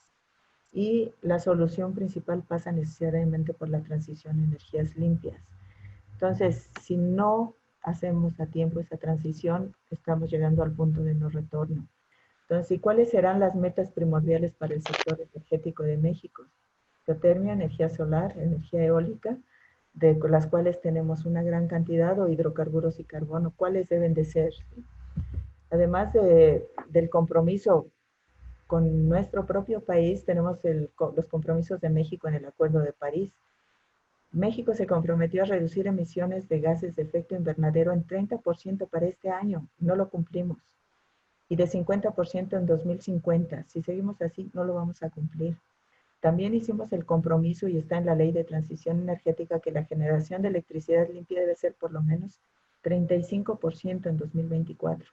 y la solución principal pasa necesariamente por la transición a energías limpias. Entonces, si no hacemos a tiempo esa transición, estamos llegando al punto de no retorno. Entonces, ¿y cuáles serán las metas primordiales para el sector energético de México? Geotermia, energía solar, energía eólica, de las cuales tenemos una gran cantidad, o hidrocarburos y carbono. ¿Cuáles deben de ser? Además del compromiso con nuestro propio país, tenemos los compromisos de México en el Acuerdo de París. México se comprometió a reducir emisiones de gases de efecto invernadero en 30% para este año. No lo cumplimos. Y de 50% en 2050. Si seguimos así, no lo vamos a cumplir. También hicimos el compromiso, y está en la Ley de Transición Energética, que la generación de electricidad limpia debe ser por lo menos 35% en 2024.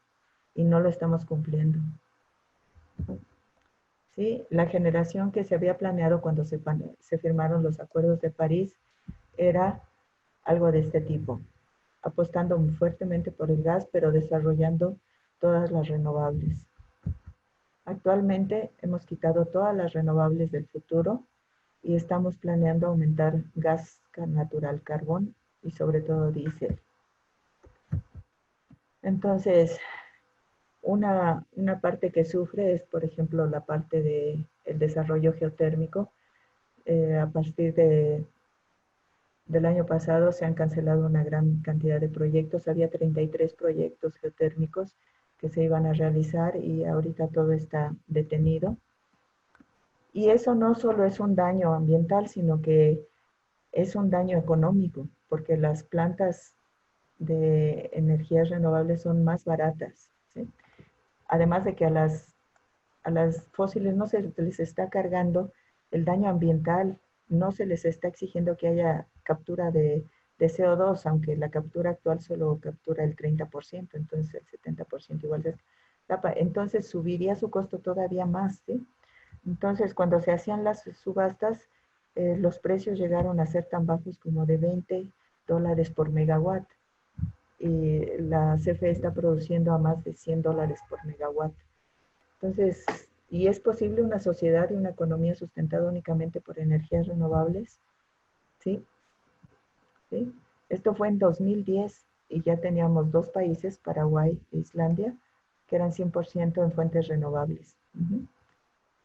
Y no lo estamos cumpliendo. ¿Sí? La generación que se había planeado cuando se firmaron los acuerdos de París era algo de este tipo, apostando muy fuertemente por el gas, pero desarrollando todas las renovables. Actualmente hemos quitado todas las renovables del futuro y estamos planeando aumentar gas natural, carbón y sobre todo diésel. Entonces, una parte que sufre es, por ejemplo, la parte del desarrollo geotérmico a partir de del año pasado se han cancelado una gran cantidad de proyectos. Había 33 proyectos geotérmicos que se iban a realizar y ahorita todo está detenido. Y eso no solo es un daño ambiental, sino que es un daño económico, porque las plantas de energías renovables son más baratas, ¿sí? Además de que a las fósiles no se les está cargando el daño ambiental, no se les está exigiendo que haya captura de CO2, aunque la captura actual solo captura el 30%, entonces el 70% igual se escapa. Entonces subiría su costo todavía más, ¿sí? Entonces cuando se hacían las subastas, los precios llegaron a ser tan bajos como de $20 por megawatt. Y la CFE está produciendo a más de $100 por megawatt. Entonces, ¿y es posible una sociedad y una economía sustentada únicamente por energías renovables? Sí, sí. Esto fue en 2010 y ya teníamos 2 países, Paraguay e Islandia, que eran 100% en fuentes renovables.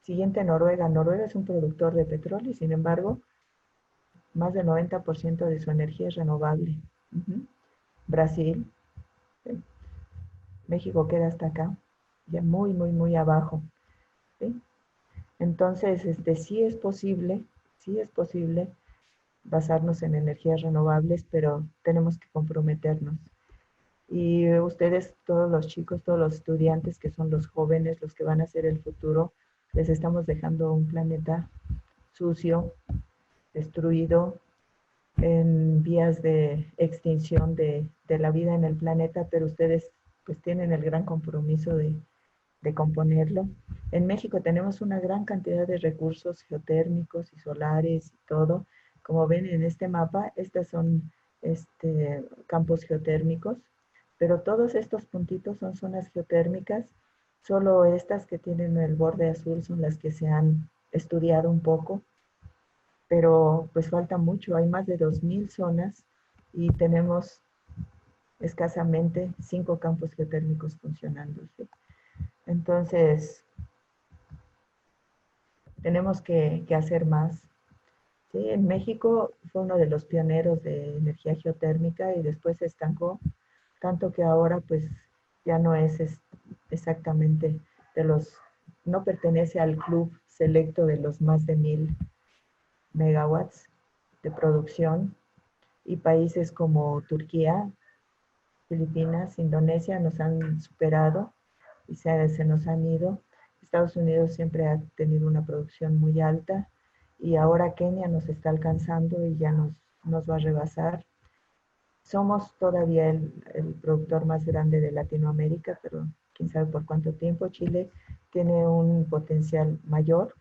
Siguiente, Noruega. Noruega es un productor de petróleo y sin embargo, más del 90% de su energía es renovable. Brasil, ¿sí? México queda hasta acá, ya muy, muy, muy abajo, ¿sí? Entonces, sí es posible basarnos en energías renovables, pero tenemos que comprometernos. Y ustedes, todos los chicos, todos los estudiantes que son los jóvenes, los que van a ser el futuro, les estamos dejando un planeta sucio, destruido, en vías de extinción de la vida en el planeta, pero ustedes pues tienen el gran compromiso de componerlo. En México tenemos una gran cantidad de recursos geotérmicos y solares y todo. Como ven en este mapa, estas son campos geotérmicos, pero todos estos puntitos son zonas geotérmicas. Solo estas que tienen el borde azul son las que se han estudiado un poco, pero pues falta mucho. Hay más de 2,000 zonas y tenemos escasamente 5 campos geotérmicos funcionando, ¿sí? Entonces, tenemos que hacer más. ¿Sí? En México fue uno de los pioneros de energía geotérmica y después se estancó, tanto que ahora pues ya no es exactamente no pertenece al club selecto de los más de 1,000 megawatts de producción, y países como Turquía, Filipinas, Indonesia nos han superado y se nos han ido. Estados Unidos siempre ha tenido una producción muy alta y ahora Kenia nos está alcanzando y ya nos va a rebasar. Somos todavía el productor más grande de Latinoamérica, pero quién sabe por cuánto tiempo. Chile tiene un potencial mayor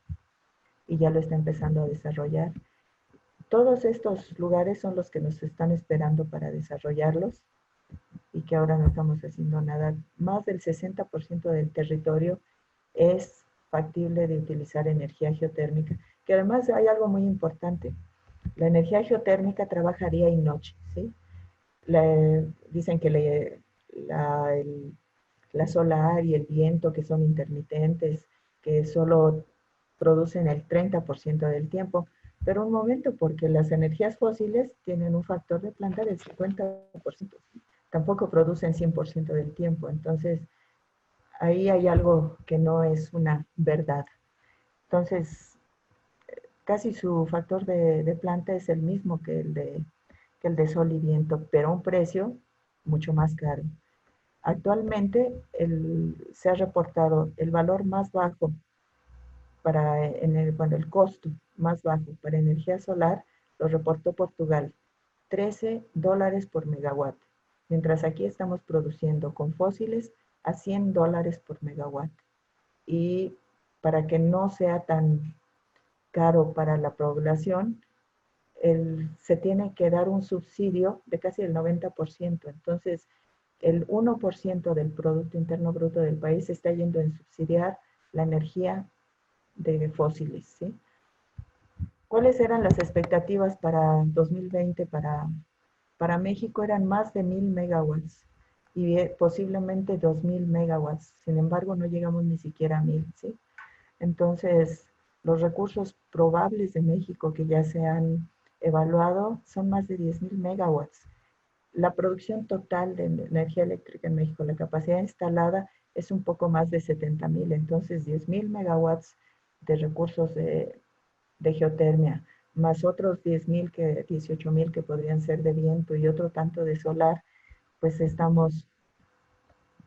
y ya lo está empezando a desarrollar. Todos estos lugares son los que nos están esperando para desarrollarlos y que ahora no estamos haciendo nada. Más del 60% del territorio es factible de utilizar energía geotérmica, que además hay algo muy importante. La energía geotérmica trabaja día y noche, ¿sí? Dicen que la solar y el viento, que son intermitentes, que solo producen el 30% del tiempo, pero un momento, porque las energías fósiles tienen un factor de planta del 50%, tampoco producen 100% del tiempo, entonces ahí hay algo que no es una verdad. Entonces, casi su factor de planta es el mismo que el de sol y viento, pero a un precio mucho más caro. Actualmente se ha reportado el valor más bajo el costo más bajo para energía solar, lo reportó Portugal, $13 por megawatt, mientras aquí estamos produciendo con fósiles a $100 por megawatt. Y para que no sea tan caro para la población, se tiene que dar un subsidio de casi el 90%. Entonces, el 1% del Producto Interno Bruto del país está yendo en subsidiar la energía de fósiles, ¿sí? ¿Cuáles eran las expectativas para 2020 para México? Eran más de 1,000 megawatts y posiblemente 2,000 megawatts. Sin embargo, no llegamos ni siquiera a 1,000, ¿sí? Entonces, los recursos probables de México que ya se han evaluado son más de 10.000 megawatts. La producción total de energía eléctrica en México, la capacidad instalada es un poco más de 70.000, entonces 10.000 megawatts de recursos de geotermia, más otros 18.000 que podrían ser de viento y otro tanto de solar, pues estamos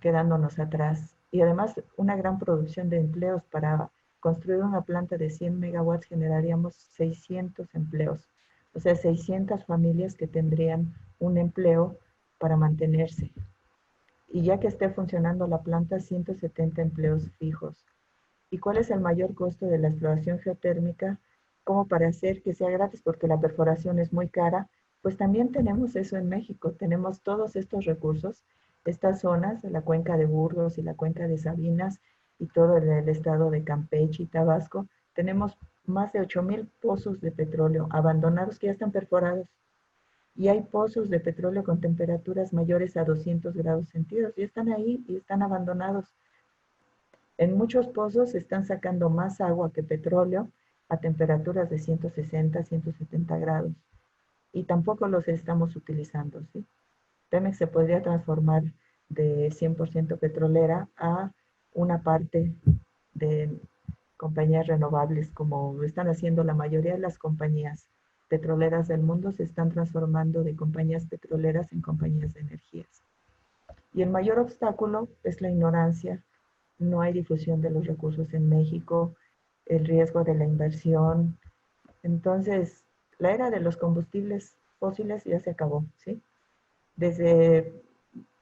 quedándonos atrás. Y además una gran producción de empleos. Para construir una planta de 100 megawatts generaríamos 600 empleos, o sea, 600 familias que tendrían un empleo para mantenerse. Y ya que esté funcionando la planta, 170 empleos fijos. ¿Y cuál es el mayor costo de la exploración geotérmica? Como para hacer que sea gratis, porque la perforación es muy cara, pues también tenemos eso en México. Tenemos todos estos recursos, estas zonas, la cuenca de Burgos y la cuenca de Sabinas y todo el estado de Campeche y Tabasco. Tenemos más de 8.000 pozos de petróleo abandonados que ya están perforados. Y hay pozos de petróleo con temperaturas mayores a 200 grados centígrados y están ahí y están abandonados. En muchos pozos se están sacando más agua que petróleo a temperaturas de 160, 170 grados y tampoco los estamos utilizando, ¿sí? Pemex se podría transformar de 100% petrolera a una parte de compañías renovables, como están haciendo la mayoría de las compañías petroleras del mundo, se están transformando de compañías petroleras en compañías de energías. Y el mayor obstáculo es la ignorancia. No hay difusión de los recursos en México, el riesgo de la inversión. Entonces, la era de los combustibles fósiles ya se acabó, ¿sí?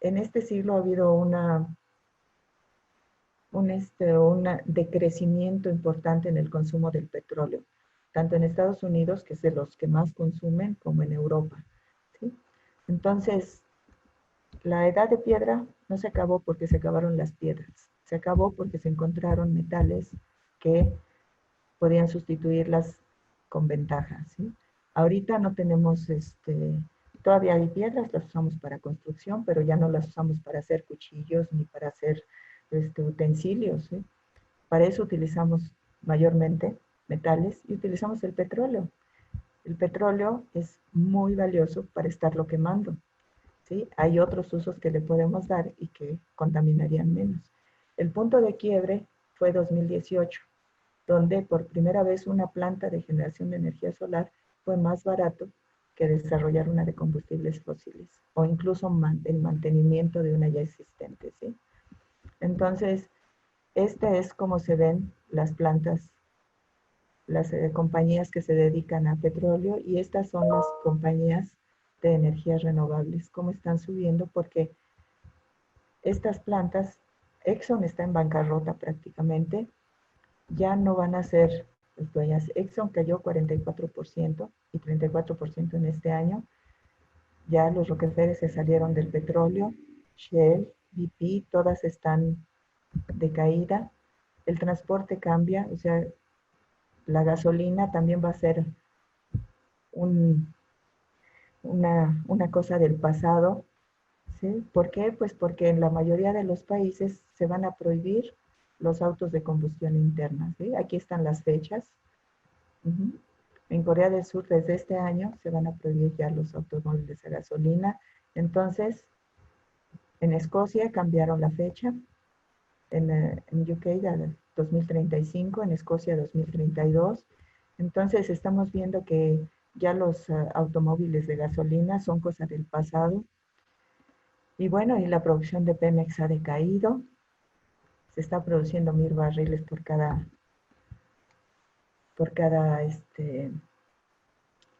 En este siglo ha habido un decrecimiento importante en el consumo del petróleo, tanto en Estados Unidos, que es de los que más consumen, como en Europa, ¿sí? Entonces, la edad de piedra no se acabó porque se acabaron las piedras, se acabó porque se encontraron metales que podían sustituirlas con ventaja, ¿sí? Ahorita no tenemos, todavía hay piedras, las usamos para construcción, pero ya no las usamos para hacer cuchillos ni para hacer utensilios, ¿sí? Para eso utilizamos mayormente metales y utilizamos el petróleo. El petróleo es muy valioso para estarlo quemando, ¿sí? Hay otros usos que le podemos dar y que contaminarían menos. El punto de quiebre fue 2018, donde por primera vez una planta de generación de energía solar fue más barato que desarrollar una de combustibles fósiles o incluso el mantenimiento de una ya existente, ¿sí? Entonces, este es como se ven las plantas, las compañías que se dedican a petróleo, y estas son las compañías de energías renovables, cómo están subiendo, porque estas plantas, Exxon está en bancarrota prácticamente, ya no van a ser dueñas. Exxon cayó 44% y 34% en este año. Ya los Rockefeller se salieron del petróleo, Shell, BP, todas están de caída. El transporte cambia, o sea, la gasolina también va a ser una cosa del pasado, ¿sí? ¿Por qué? Pues porque en la mayoría de los países se van a prohibir los autos de combustión interna, ¿sí? Aquí están las fechas. En Corea del Sur desde este año se van a prohibir ya los automóviles a gasolina. Entonces, en Escocia cambiaron la fecha, en UK ya 2035, en Escocia 2032. Entonces estamos viendo que ya los automóviles de gasolina son cosa del pasado. Y bueno, y la producción de Pemex ha decaído. Se está produciendo 1,000 barriles por cada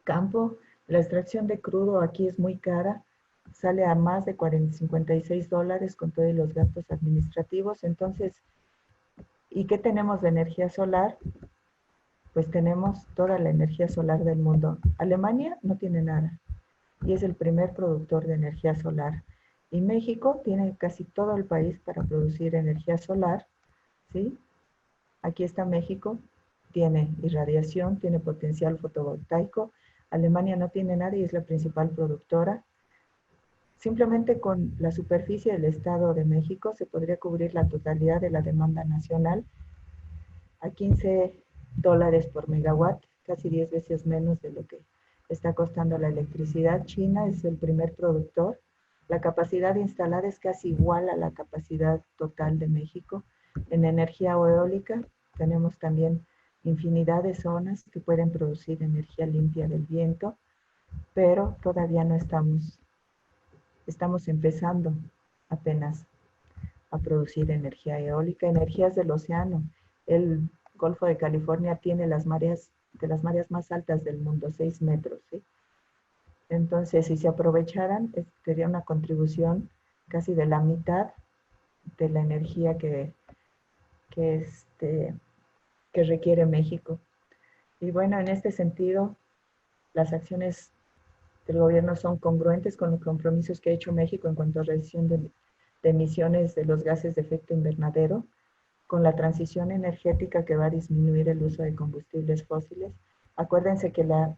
campo. La extracción de crudo aquí es muy cara, sale a más de $56 con todos los gastos administrativos. Entonces, ¿y qué tenemos de energía solar? Pues tenemos toda la energía solar del mundo. Alemania no tiene nada y es el primer productor de energía solar. Y México tiene casi todo el país para producir energía solar, ¿sí? Aquí está México, tiene irradiación, tiene potencial fotovoltaico. Alemania no tiene nada y es la principal productora. Simplemente con la superficie del Estado de México se podría cubrir la totalidad de la demanda nacional a $15 por megawatt, casi 10 veces menos de lo que está costando la electricidad. China es el primer productor. La capacidad instalada es casi igual a la capacidad total de México. En energía eólica tenemos también infinidad de zonas que pueden producir energía limpia del viento, pero todavía no estamos empezando apenas a producir energía eólica, energías del océano. El Golfo de California tiene las mareas más altas del mundo, 6 metros, ¿sí? Entonces, si se aprovecharan, sería una contribución casi de la mitad de la energía que requiere México. Y bueno, en este sentido, las acciones del gobierno son congruentes con los compromisos que ha hecho México en cuanto a reducción de emisiones de los gases de efecto invernadero, con la transición energética que va a disminuir el uso de combustibles fósiles. Acuérdense que la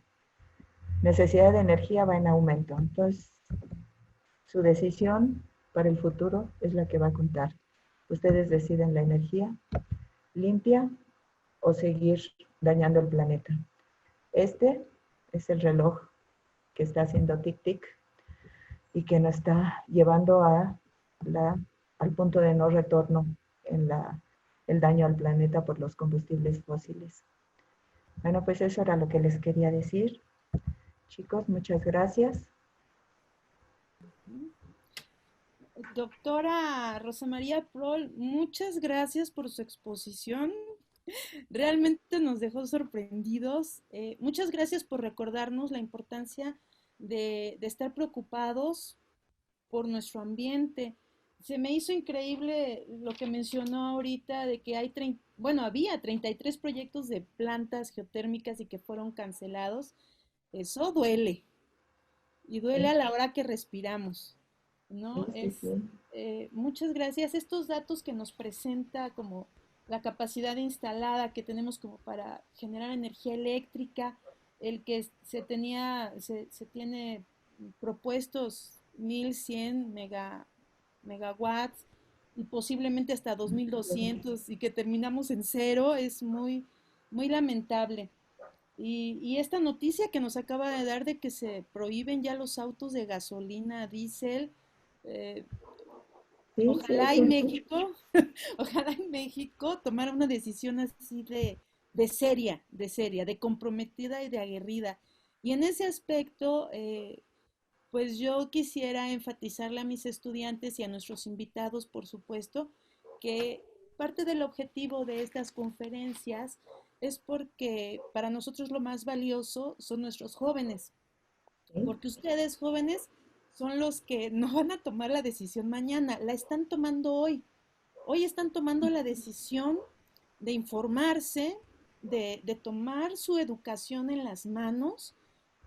necesidad de energía va en aumento, entonces su decisión para el futuro es la que va a contar. Ustedes deciden la energía limpia o seguir dañando el planeta. Este es el reloj que está haciendo tic-tic y que nos está llevando al punto de no retorno en el daño al planeta por los combustibles fósiles. Bueno, pues eso era lo que les quería decir. Chicos, muchas gracias. Doctora Rosa María Prol, muchas gracias por su exposición. Realmente nos dejó sorprendidos. Muchas gracias por recordarnos la importancia de estar preocupados por nuestro ambiente. Se me hizo increíble lo que mencionó ahorita de que había 33 proyectos de plantas geotérmicas y que fueron cancelados. Eso duele. Y duele a la hora que respiramos, ¿no? Muchas gracias. Estos datos que nos presenta como la capacidad instalada que tenemos como para generar energía eléctrica, el que se tiene propuestos 1100 megawatts y posiblemente hasta 2200 y que terminamos en cero, es muy, muy lamentable. Y esta noticia que nos acaba de dar de que se prohíben ya los autos de gasolina, diésel, ojalá en México, ojalá en México tomara una decisión así de seria, de comprometida y de aguerrida. Y en ese aspecto, pues yo quisiera enfatizarle a mis estudiantes y a nuestros invitados, por supuesto, que parte del objetivo de estas conferencias es porque para nosotros lo más valioso son nuestros jóvenes, porque ustedes jóvenes son los que no van a tomar la decisión mañana, la están tomando hoy. Hoy están tomando la decisión de informarse, de tomar su educación en las manos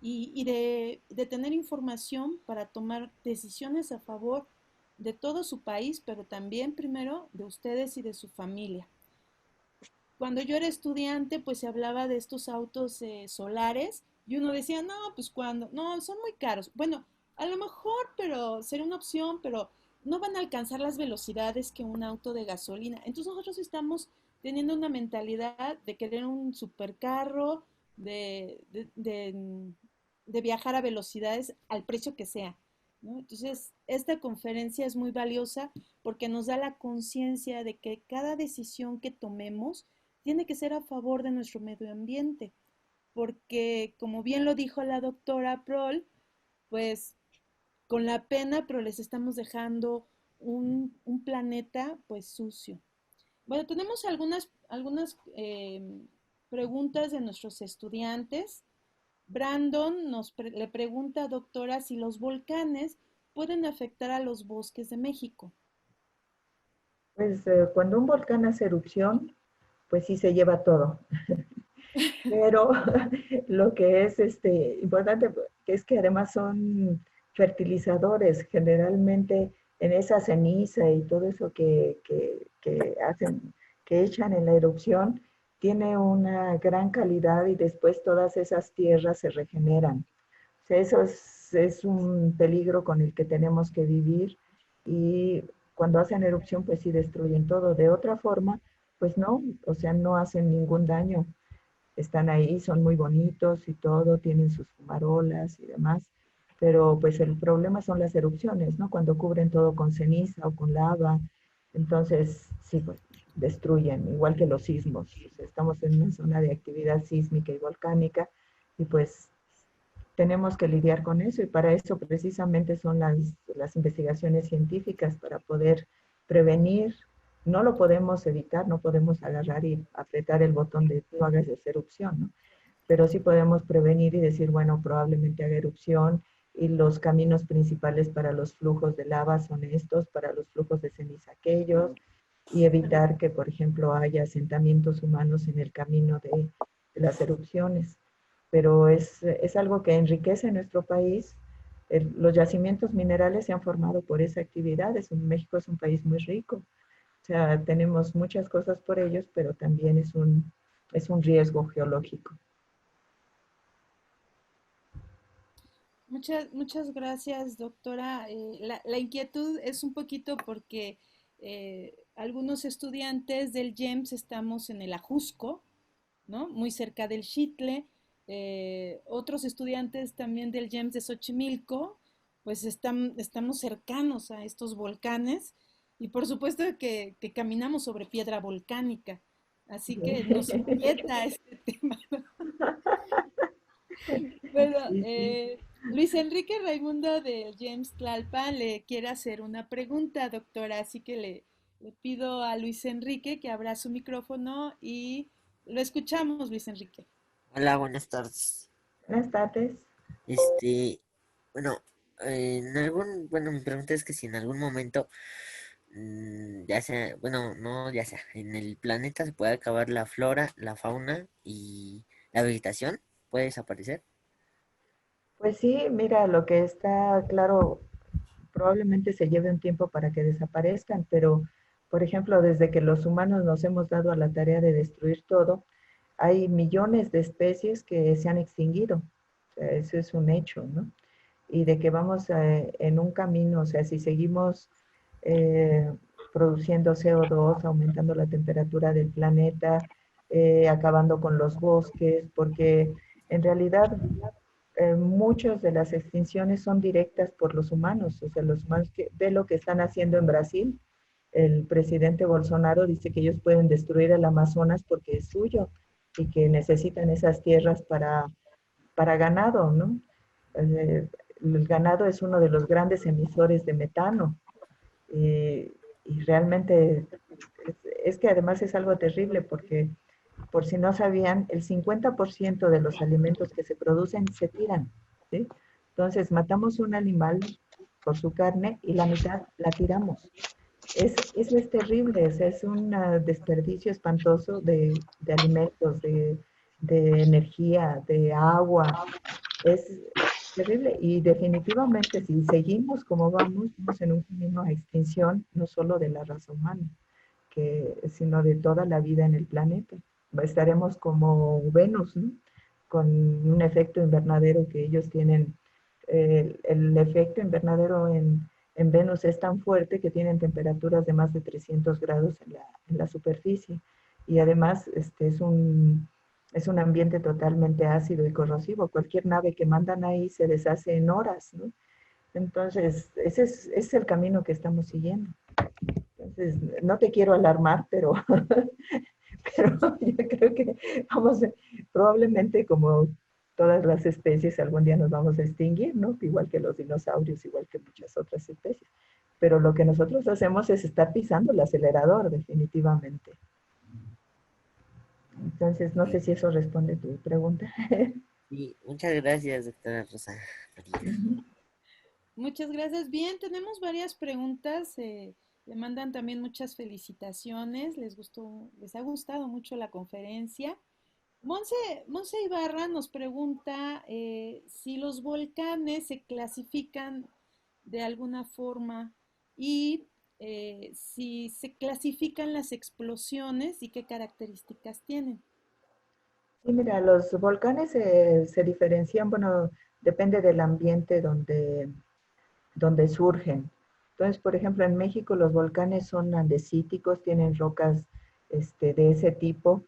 y de tener información para tomar decisiones a favor de todo su país, pero también primero de ustedes y de su familia. Cuando yo era estudiante, pues se hablaba de estos autos solares y uno decía, no, pues cuando, no, son muy caros. Bueno, a lo mejor, pero sería una opción, pero no van a alcanzar las velocidades que un auto de gasolina. Entonces nosotros estamos teniendo una mentalidad de querer un supercarro, de viajar a velocidades al precio que sea, ¿no? Entonces, esta conferencia es muy valiosa porque nos da la conciencia de que cada decisión que tomemos tiene que ser a favor de nuestro medio ambiente, porque como bien lo dijo la doctora Prol, pues con la pena, pero les estamos dejando un planeta pues sucio. Bueno, tenemos algunas preguntas de nuestros estudiantes. Brandon le pregunta, doctora, si los volcanes pueden afectar a los bosques de México. Pues cuando un volcán hace erupción, pues sí se lleva todo. Pero lo que es importante es que además son fertilizadores. Generalmente en esa ceniza y todo eso que echan en la erupción, tiene una gran calidad y después todas esas tierras se regeneran. O sea, eso es un peligro con el que tenemos que vivir, y cuando hacen erupción pues sí destruyen todo. De otra forma, pues no, o sea, no hacen ningún daño. están ahí, son muy bonitos y todo, tienen sus fumarolas y demás, pero pues el problema son las erupciones, ¿no? Cuando cubren todo con ceniza o con lava, entonces sí, pues destruyen, igual que los sismos. O sea, estamos en una zona de actividad sísmica y volcánica y pues tenemos que lidiar con eso y para eso precisamente son las investigaciones científicas para poder prevenir. No lo podemos evitar, no podemos agarrar y apretar el botón de no hagas esa erupción, ¿no? Pero sí podemos prevenir y decir, bueno, probablemente haga erupción y los caminos principales para los flujos de lava son estos, para los flujos de ceniza aquellos, y evitar que, por ejemplo, haya asentamientos humanos en el camino de las erupciones. Pero es algo que enriquece nuestro país. Los yacimientos minerales se han formado por esa actividad. México es un país muy rico. O sea, tenemos muchas cosas por ellos, pero también es un riesgo geológico. Muchas gracias, doctora. La inquietud es un poquito porque algunos estudiantes del GEMS estamos en el Ajusco, ¿no? Muy cerca del Xitle. Otros estudiantes también del GEMS de Xochimilco, pues estamos cercanos a estos volcanes y por supuesto que caminamos sobre piedra volcánica. Así que nos inquieta este tema. Bueno, Luis Enrique Raimundo del James Tlalpan le quiere hacer una pregunta, doctora, así que le pido a Luis Enrique que abra su micrófono y lo escuchamos, Luis Enrique. Hola, buenas tardes. Buenas tardes. Bueno, bueno, mi pregunta es que si en algún momento, ya sea, bueno, no, ya sea, en el planeta se puede acabar la flora, la fauna y la vegetación, ¿puede desaparecer? Pues sí, mira, lo que está claro, probablemente se lleve un tiempo para que desaparezcan, pero, por ejemplo, desde que los humanos nos hemos dado a la tarea de destruir todo, hay millones de especies que se han extinguido. O sea, eso es un hecho, ¿no? Y de que vamos en un camino, o sea, si seguimos produciendo CO2, aumentando la temperatura del planeta, acabando con los bosques, porque en realidad muchas de las extinciones son directas por los humanos, o sea, los humanos que ve lo que están haciendo en Brasil. El presidente Bolsonaro dice que ellos pueden destruir el Amazonas porque es suyo y que necesitan esas tierras para ganado, ¿no? El ganado es uno de los grandes emisores de metano y realmente es que además es algo terrible porque, por si no sabían, el 50% de los alimentos que se producen se tiran, ¿sí? Entonces matamos un animal por su carne y la mitad la tiramos. Eso es terrible, es un desperdicio espantoso de alimentos, de energía, de agua. Es terrible y definitivamente si seguimos como vamos en un camino a extinción, no solo de la raza humana, sino de toda la vida en el planeta. Estaremos como Venus, ¿no? Con un efecto invernadero que ellos tienen. El efecto invernadero en Venus es tan fuerte que tienen temperaturas de más de 300 grados en la superficie. Y además es un ambiente totalmente ácido y corrosivo. Cualquier nave que mandan ahí se deshace en horas, ¿no? Entonces, ese es el camino que estamos siguiendo. Entonces, no te quiero alarmar, pero yo creo que vamos, probablemente como todas las especies, algún día nos vamos a extinguir, ¿no? Igual que los dinosaurios, igual que muchas otras especies. Pero lo que nosotros hacemos es estar pisando el acelerador, definitivamente. Entonces, no sé si eso responde tu pregunta. Sí, muchas gracias, doctora Rosa María. Muchas gracias. Bien, tenemos varias preguntas. Le mandan también muchas felicitaciones. Les ha gustado mucho la conferencia. Monse Ibarra nos pregunta si los volcanes se clasifican de alguna forma y si se clasifican las explosiones y qué características tienen. Sí, mira, los volcanes se diferencian, bueno, depende del ambiente donde surgen. Entonces, por ejemplo, en México los volcanes son andesíticos, tienen rocas de ese tipo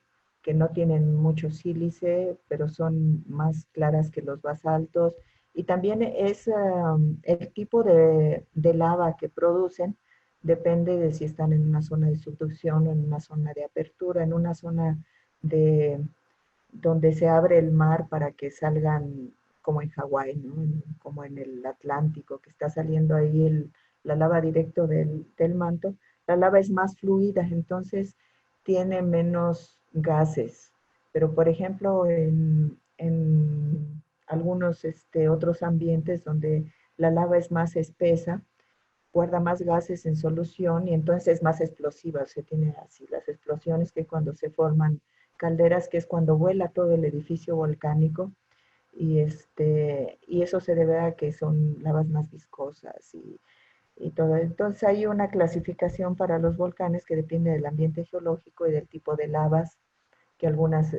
que no tienen mucho sílice, pero son más claras que los basaltos. Y también es el tipo de lava que producen, depende de si están en una zona de subducción o en una zona de apertura, en una zona de donde se abre el mar para que salgan como en Hawái, ¿no? Como en el Atlántico, que está saliendo ahí la lava directo del manto. La lava es más fluida, entonces tiene menos gases. Pero, por ejemplo, en algunos otros ambientes donde la lava es más espesa, guarda más gases en solución y entonces es más explosiva. Se tiene así las explosiones que cuando se forman calderas, que es cuando vuela todo el edificio volcánico, y eso se debe a que son lavas más viscosas y todo. Entonces hay una clasificación para los volcanes que depende del ambiente geológico y del tipo de lavas, que algunas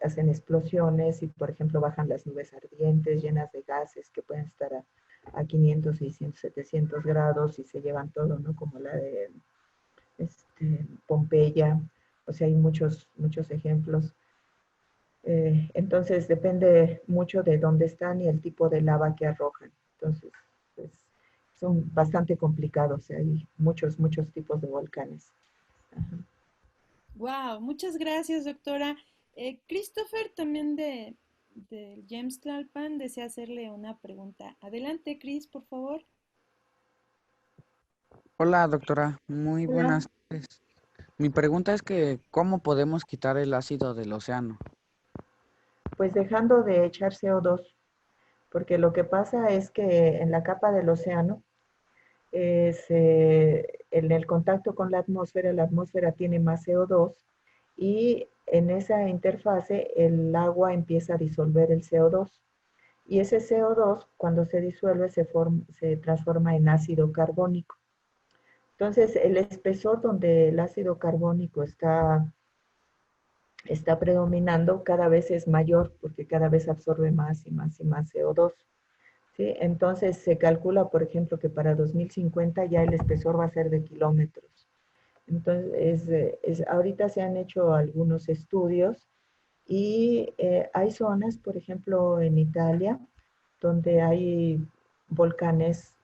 hacen explosiones y, por ejemplo, bajan las nubes ardientes llenas de gases que pueden estar a 500, 600, 700 grados y se llevan todo, ¿no? Como la de Pompeya. O sea, hay muchos, muchos ejemplos. Entonces depende mucho de dónde están y el tipo de lava que arrojan. Entonces, pues, son bastante complicados. Hay muchos, muchos tipos de volcanes. Ajá. Wow, muchas gracias, doctora. Christopher, también de James Tlalpan, desea hacerle una pregunta. Adelante, Chris, por favor. Hola, doctora. Muy Hola. buenas tardes. Mi pregunta es que, ¿cómo podemos quitar el ácido del océano? Pues dejando de echar CO2, porque lo que pasa es que en la capa del océano, en el contacto con la atmósfera tiene más CO2 y en esa interfase el agua empieza a disolver el CO2 y ese CO2 cuando se disuelve se transforma en ácido carbónico. Entonces el espesor donde el ácido carbónico está predominando cada vez es mayor porque cada vez absorbe más y más y más CO2. ¿Sí? Entonces se calcula, por ejemplo, que para 2050 ya el espesor va a ser de kilómetros. Entonces, ahorita se han hecho algunos estudios y hay zonas, por ejemplo, en Italia, donde hay volcanes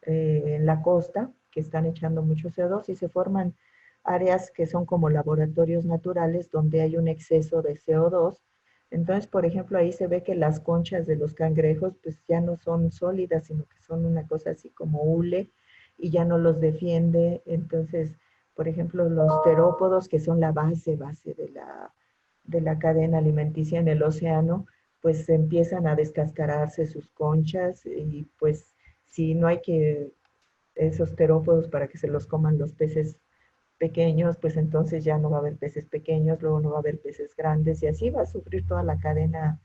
en la costa que están echando mucho CO2 y se forman áreas que son como laboratorios naturales donde hay un exceso de CO2. Entonces, por ejemplo, ahí se ve que las conchas de los cangrejos pues ya no son sólidas, sino que son una cosa así como hule y ya no los defiende. Entonces, por ejemplo, los terópodos, que son la base de la cadena alimenticia en el océano, pues empiezan a descascararse sus conchas y pues si no hay que esos terópodos para que se los coman los peces pequeños, pues entonces ya no va a haber peces pequeños, luego no va a haber peces grandes y así va a sufrir toda la cadena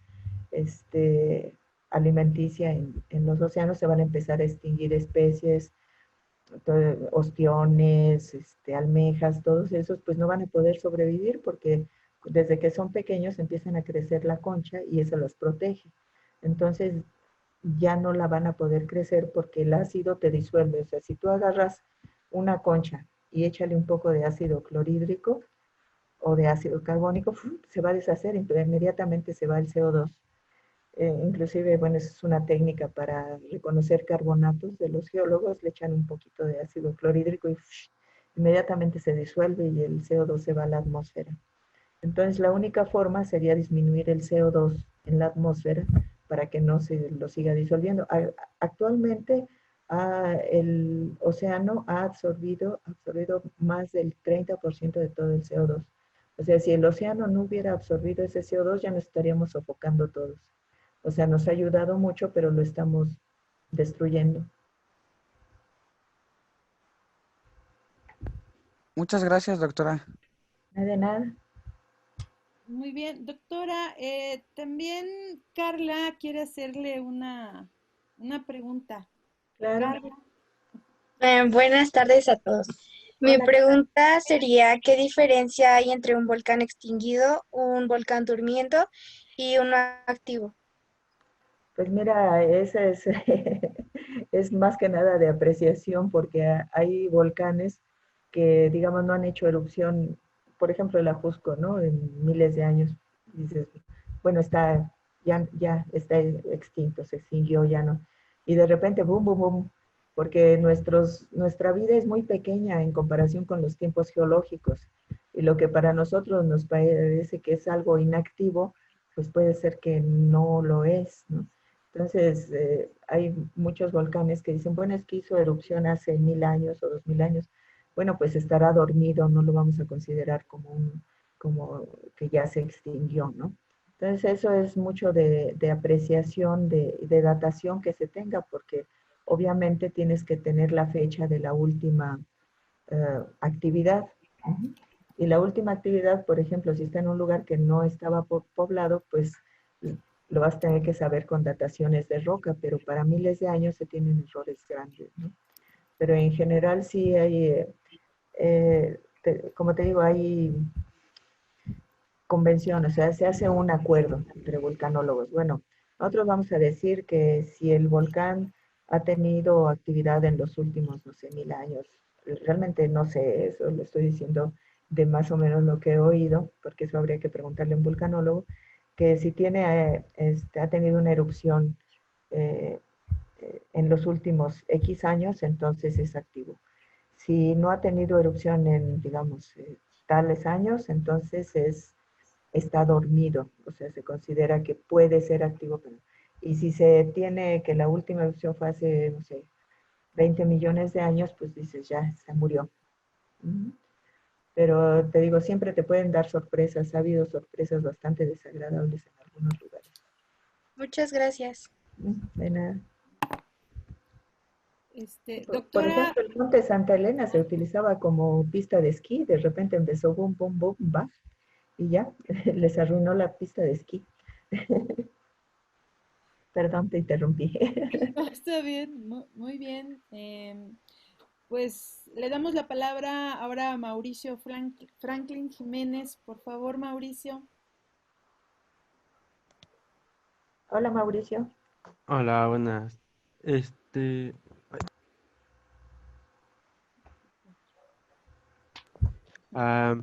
alimenticia en los océanos. Se van a empezar a extinguir especies, ostiones, almejas, todos esos pues no van a poder sobrevivir porque desde que son pequeños empiezan a crecer la concha y eso los protege. Entonces ya no la van a poder crecer porque el ácido te disuelve. O sea, si tú agarras una concha y échale un poco de ácido clorhídrico o de ácido carbónico, se va a deshacer, inmediatamente se va el CO2. Inclusive, bueno, es una técnica para reconocer carbonatos de los geólogos, le echan un poquito de ácido clorhídrico y inmediatamente se disuelve y el CO2 se va a la atmósfera. Entonces, la única forma sería disminuir el CO2 en la atmósfera para que no se lo siga disolviendo. Actualmente, el océano ha absorbido más del 30% de todo el CO2. O sea, si el océano no hubiera absorbido ese CO2, ya nos estaríamos sofocando todos. O sea, nos ha ayudado mucho, pero lo estamos destruyendo. Muchas gracias, doctora. De nada. Muy bien, doctora, también Carla quiere hacerle una pregunta. Claro. Carla. Buenas tardes a todos. Mi Hola. pregunta sería, ¿qué diferencia hay entre un volcán extinguido, un volcán durmiendo y uno activo? Pues mira, esa es más que nada de apreciación porque hay volcanes que, digamos, no han hecho erupción por ejemplo, el Ajusco, ¿no? En miles de años, dices, bueno, ya está extinto, se extinguió, ya no. Y de repente, boom, boom, boom, porque nuestra vida es muy pequeña en comparación con los tiempos geológicos. Y lo que para nosotros nos parece que es algo inactivo, pues puede ser que no lo es, ¿no? Entonces, hay muchos volcanes que dicen, bueno, es que hizo erupción hace 1000 años o 2000 años. Bueno, pues estará dormido, no lo vamos a considerar como que ya se extinguió, ¿no? Entonces, eso es mucho de apreciación, de datación que se tenga, porque obviamente tienes que tener la fecha de la última actividad. Ujú. Y la última actividad, por ejemplo, si está en un lugar que no estaba poblado, pues lo vas a tener que saber con dataciones de roca, pero para miles de años se tienen errores grandes, ¿no? Pero en general sí hay, como te digo, hay convención, o sea, se hace un acuerdo entre volcanólogos. Bueno, nosotros vamos a decir que si el volcán ha tenido actividad en los últimos, no sé, 1000 años, realmente no sé, eso lo estoy diciendo de más o menos lo que he oído, porque eso habría que preguntarle a un volcanólogo, que si ha tenido una erupción eh, en los últimos X años, entonces es activo. Si no ha tenido erupción en, digamos, tales años, entonces está dormido, o sea, se considera que puede ser activo, pero, y si se tiene que la última erupción fue hace, no sé, 20 millones de años, pues dices, ya, se murió. Pero te digo, siempre te pueden dar sorpresas, ha habido sorpresas bastante desagradables en algunos lugares. Muchas gracias. De nada. Por Doctora, ejemplo, el monte Santa Elena se utilizaba como pista de esquí, de repente empezó boom, boom, boom, va, y ya, les arruinó la pista de esquí. Perdón, te interrumpí. está bien, muy bien. Pues le damos la palabra ahora a Mauricio Franklin Jiménez. Por favor, Mauricio. Hola, Mauricio. Hola, buenas. Ay, ah,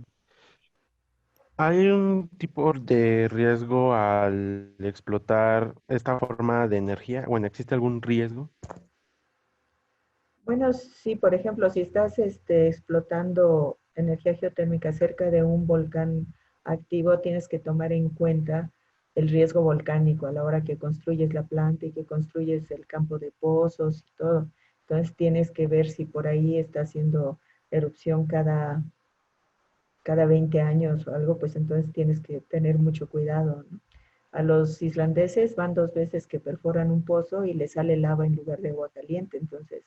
¿hay un tipo de riesgo al explotar esta forma de energía? Bueno, ¿existe algún riesgo? Bueno, sí, por ejemplo, si estás explotando energía geotérmica cerca de un volcán activo, tienes que tomar en cuenta el riesgo volcánico a la hora que construyes la planta y que construyes el campo de pozos y todo. Entonces tienes que ver si por ahí está haciendo erupción cada 20 años o algo, pues entonces tienes que tener mucho cuidado, ¿no? A los islandeses van 2 veces que perforan un pozo y les sale lava en lugar de agua caliente, entonces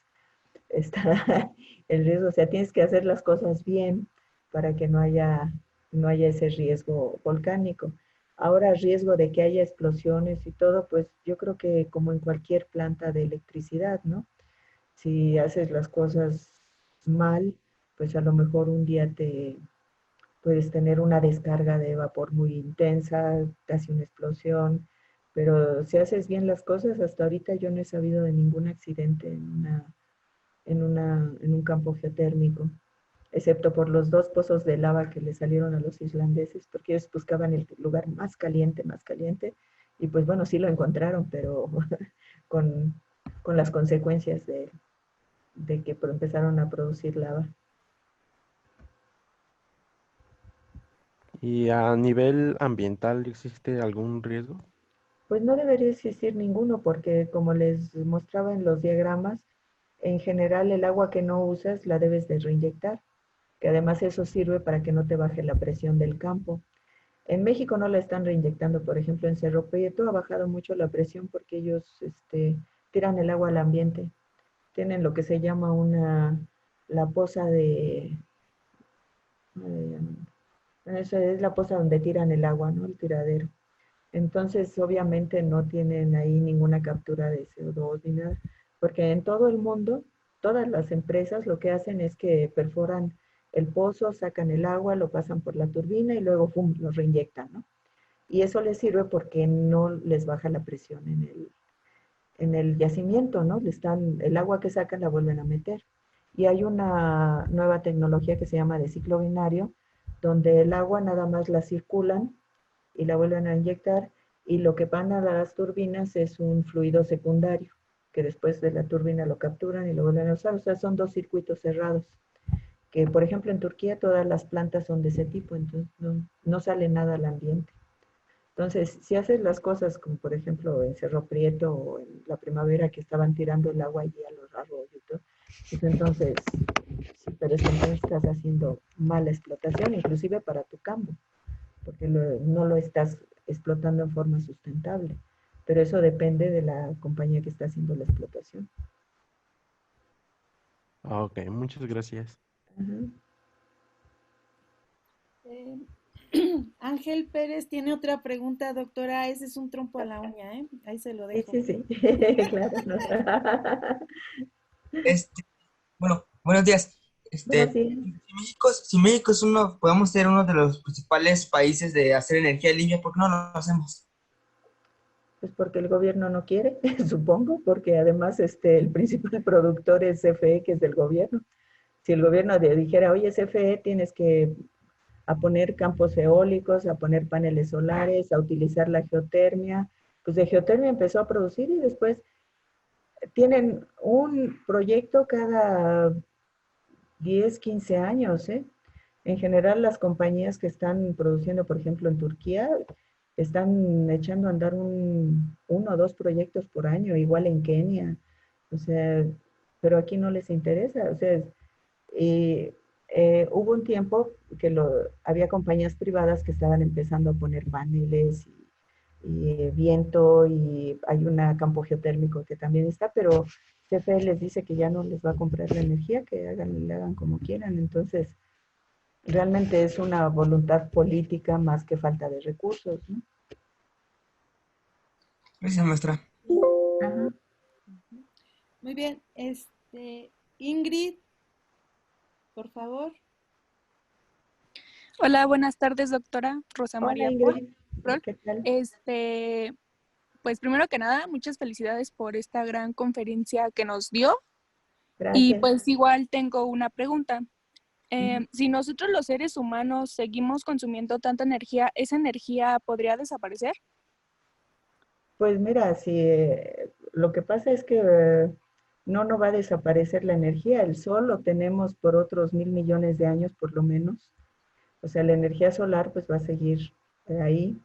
está el riesgo, o sea, tienes que hacer las cosas bien para que no haya ese riesgo volcánico. Ahora, riesgo de que haya explosiones y todo, pues yo creo que como en cualquier planta de electricidad, ¿no? Si haces las cosas mal, pues a lo mejor un día puedes tener una descarga de vapor muy intensa, casi una explosión, pero si haces bien las cosas, hasta ahorita yo no he sabido de ningún accidente en un campo geotérmico, excepto por los 2 pozos de lava que le salieron a los islandeses, porque ellos buscaban el lugar más caliente, y pues bueno, sí lo encontraron, pero con, con las consecuencias de que empezaron a producir lava. ¿Y a nivel ambiental existe algún riesgo? Pues no debería existir ninguno, porque como les mostraba en los diagramas, en general el agua que no usas la debes de reinyectar, que además eso sirve para que no te baje la presión del campo. En México no la están reinyectando, por ejemplo, en Cerro Prieto ha bajado mucho la presión porque ellos tiran el agua al ambiente. Tienen lo que se llama la poza esa es la poza donde tiran el agua, ¿no? El tiradero. Entonces, obviamente no tienen ahí ninguna captura de CO2 ni nada, porque en todo el mundo, todas las empresas lo que hacen es que perforan el pozo, sacan el agua, lo pasan por la turbina y luego ¡pum!, lo reinyectan, ¿no? Y eso les sirve porque no les baja la presión en el yacimiento, ¿no? El agua que sacan la vuelven a meter. Y hay una nueva tecnología que se llama de ciclo binario, donde el agua nada más la circulan y la vuelven a inyectar, y lo que van a las turbinas es un fluido secundario, que después de la turbina lo capturan y lo vuelven a usar. O sea, son dos circuitos cerrados, que por ejemplo en Turquía todas las plantas son de ese tipo, entonces no sale nada al ambiente. Entonces, si haces las cosas como por ejemplo en Cerro Prieto o en la primavera que estaban tirando el agua allí a los arroyos y todo, pues entonces, sí, pero es que entonces estás haciendo mala explotación, inclusive para tu campo, porque no lo estás explotando en forma sustentable. Pero eso depende de la compañía que está haciendo la explotación. Ok, muchas gracias. Ujú. Ángel Pérez tiene otra pregunta, doctora. Ese es un trompo a la uña, ¿eh? Ahí se lo Sí, dejo. sí, sí, claro. No. Bueno, buenos días. Buenos días. Si México es podemos ser uno de los principales países de hacer energía limpia, ¿por qué no lo hacemos? Pues porque el gobierno no quiere, supongo, porque además el principal productor es CFE, que es del gobierno. Si el gobierno dijera, oye, CFE, tienes que a poner campos eólicos, a poner paneles solares, a utilizar la geotermia, pues de geotermia empezó a producir y después tienen un proyecto cada 10, 15 años, ¿eh? En general, las compañías que están produciendo, por ejemplo, en Turquía, están echando a andar uno o dos proyectos por año, igual en Kenia. O sea, pero aquí no les interesa. O sea, hubo un tiempo que había compañías privadas que estaban empezando a poner paneles y viento, y hay una campo geotérmico que también está, pero CFE les dice que ya no les va a comprar la energía, que le hagan como quieran. Entonces, realmente es una voluntad política más que falta de recursos, ¿no? Gracias, maestra. Ajá. Muy bien. Ingrid, por favor. Hola, buenas tardes, doctora Rosa Hola, María Ingrid. Prol. ¿Qué tal? Pues primero que nada, muchas felicidades por esta gran conferencia que nos dio. Gracias. Y pues igual tengo una pregunta. Ujú. Si nosotros los seres humanos seguimos consumiendo tanta energía, ¿esa energía podría desaparecer? Pues mira, si lo que pasa es que no va a desaparecer la energía. El sol lo tenemos por otros 1.000 millones de años por lo menos. O sea, la energía solar pues va a seguir ahí.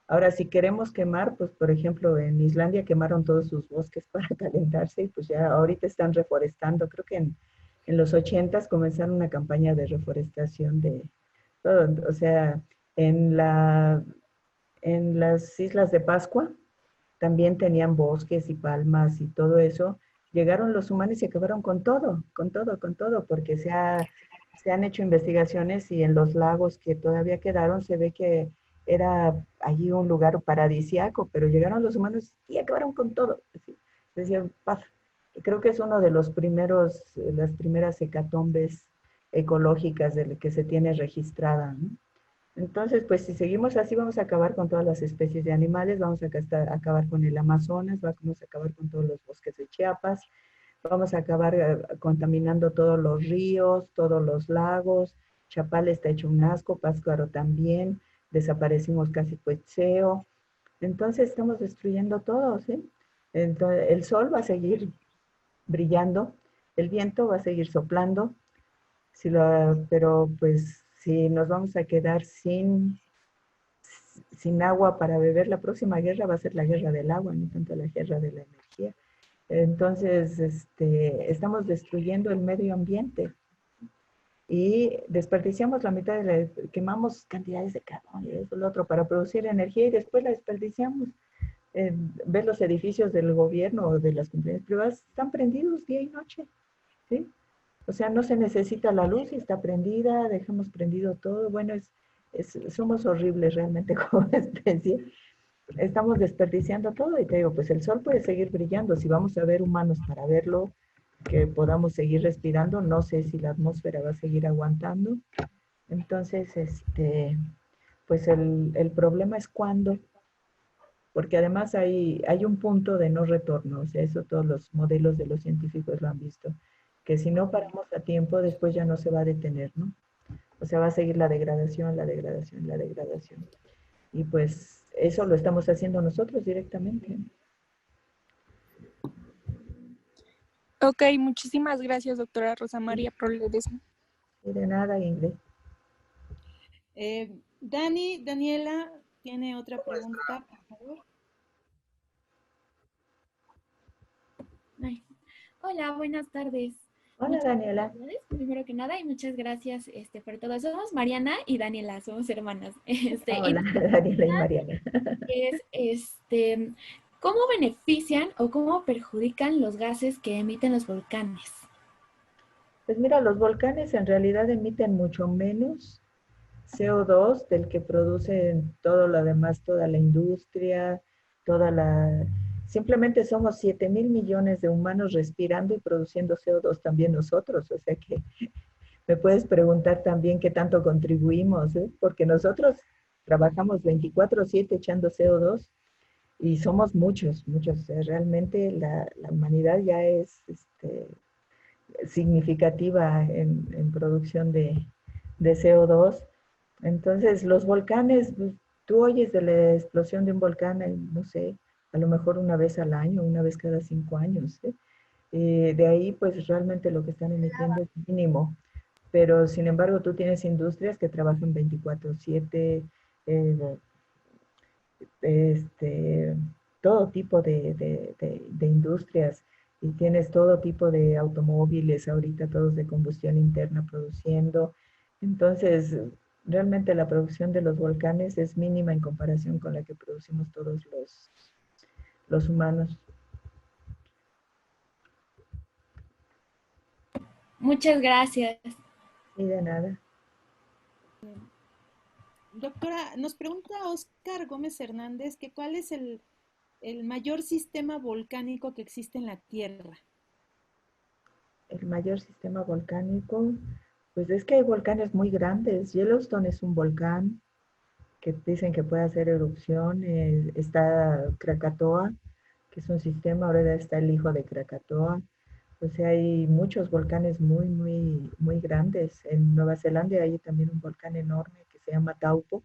Ahora, si queremos quemar, pues por ejemplo en Islandia quemaron todos sus bosques para calentarse y pues ya ahorita están reforestando. Creo que en los 80s comenzaron una campaña de reforestación de todo. O sea, en las Islas de Pascua también tenían bosques y palmas y todo eso. Llegaron los humanos y acabaron con todo, con todo, con todo, porque se han hecho investigaciones y en los lagos que todavía quedaron se ve que era allí un lugar paradisiaco, pero llegaron los humanos y acabaron con todo. Así, decían, paf. Creo que es uno de los las primeras hecatombes ecológicas de que se tiene registrada, ¿no? Entonces, pues si seguimos así, vamos a acabar con todas las especies de animales, vamos a acabar con el Amazonas, vamos a acabar con todos los bosques de Chiapas, vamos a acabar contaminando todos los ríos, todos los lagos. Chapala está hecho un asco, Pátzcuaro también, desaparecimos casi Coetzeo. Entonces estamos destruyendo todo, ¿sí? Entonces, el sol va a seguir brillando, el viento va a seguir soplando, pero pues si nos vamos a quedar sin agua para beber, la próxima guerra va a ser la guerra del agua, no tanto la guerra de la energía. Entonces, estamos destruyendo el medio ambiente y desperdiciamos la mitad quemamos cantidades de carbón y eso, lo otro, para producir energía y después la desperdiciamos. Ver los edificios del gobierno o de las compañías privadas, están prendidos día y noche, ¿sí? O sea, no se necesita la luz y está prendida, dejamos prendido todo. Bueno, somos horribles realmente como especie. Estamos desperdiciando todo y te digo, pues el sol puede seguir brillando. Si vamos a ver humanos para verlo, que podamos seguir respirando, no sé si la atmósfera va a seguir aguantando. Entonces, pues el problema es cuándo, porque además hay un punto de no retorno. O sea, eso todos los modelos de los científicos lo han visto, que si no paramos a tiempo, después ya no se va a detener, ¿no? O sea, va a seguir la degradación, la degradación, la degradación. Y pues eso lo estamos haciendo nosotros directamente. Ok, muchísimas gracias, doctora Rosa María, por Ledesma. Y de nada, Ingrid. Daniela, ¿tiene otra pregunta, por favor? Ay. Hola, buenas tardes. Hola, Daniela. Primero que nada, y muchas gracias por todo. Somos Mariana y Daniela, somos hermanas. Hola, Daniela y Mariana. ¿Cómo benefician o cómo perjudican los gases que emiten los volcanes? Pues mira, los volcanes en realidad emiten mucho menos CO2 del que producen todo lo demás, toda la industria, toda la... Simplemente somos 7,000 millones de humanos respirando y produciendo CO2 también nosotros, o sea que me puedes preguntar también qué tanto contribuimos, ¿eh? Porque nosotros trabajamos 24/7 echando CO2 y somos muchos, muchos. Realmente la humanidad ya es significativa en producción de CO2. Entonces, los volcanes, pues, tú oyes de la explosión de un volcán, no sé, a lo mejor una vez al año, una vez cada 5 años. De ahí, pues realmente lo que están emitiendo es mínimo. Pero, sin embargo, tú tienes industrias que trabajan 24/7, todo tipo de industrias, y tienes todo tipo de automóviles ahorita, todos de combustión interna produciendo. Entonces, realmente la producción de los volcanes es mínima en comparación con la que producimos todos los humanos. Muchas gracias. Y de nada. Doctora, nos pregunta Oscar Gómez Hernández que cuál es el mayor sistema volcánico que existe en la Tierra. El mayor sistema volcánico, pues es que hay volcanes muy grandes. Yellowstone es un volcán que dicen que puede hacer erupción. Está Krakatoa, que es un sistema, ahora está el hijo de Krakatoa. O sea, hay muchos volcanes muy, muy, muy grandes. En Nueva Zelanda hay también un volcán enorme que se llama Taupo,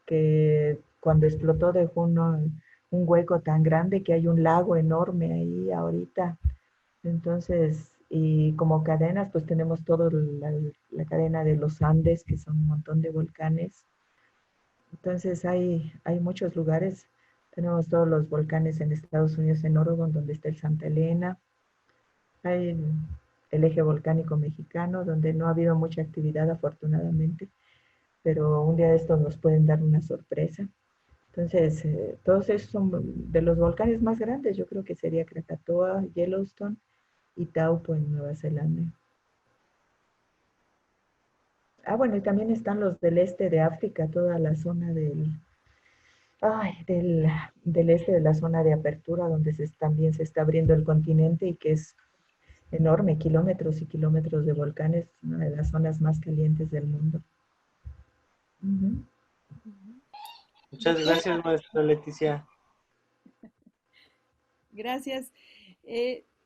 que cuando explotó dejó un hueco tan grande que hay un lago enorme ahí ahorita. Entonces, y como cadenas, pues tenemos toda la cadena de los Andes, que son un montón de volcanes. Entonces hay muchos lugares. Tenemos todos los volcanes en Estados Unidos, en Oregon, donde está el Santa Elena. Hay el eje volcánico mexicano, donde no ha habido mucha actividad, afortunadamente, pero un día de estos nos pueden dar una sorpresa. Entonces, todos esos son de los volcanes más grandes. Yo creo que sería Krakatoa, Yellowstone y Taupo en Nueva Zelanda. Ah, bueno, y también están los del este de África, toda la zona del este de la zona de apertura, donde también se está abriendo el continente y que es enorme, kilómetros y kilómetros de volcanes, una de las zonas más calientes del mundo. Muchas gracias, maestra Leticia. Gracias.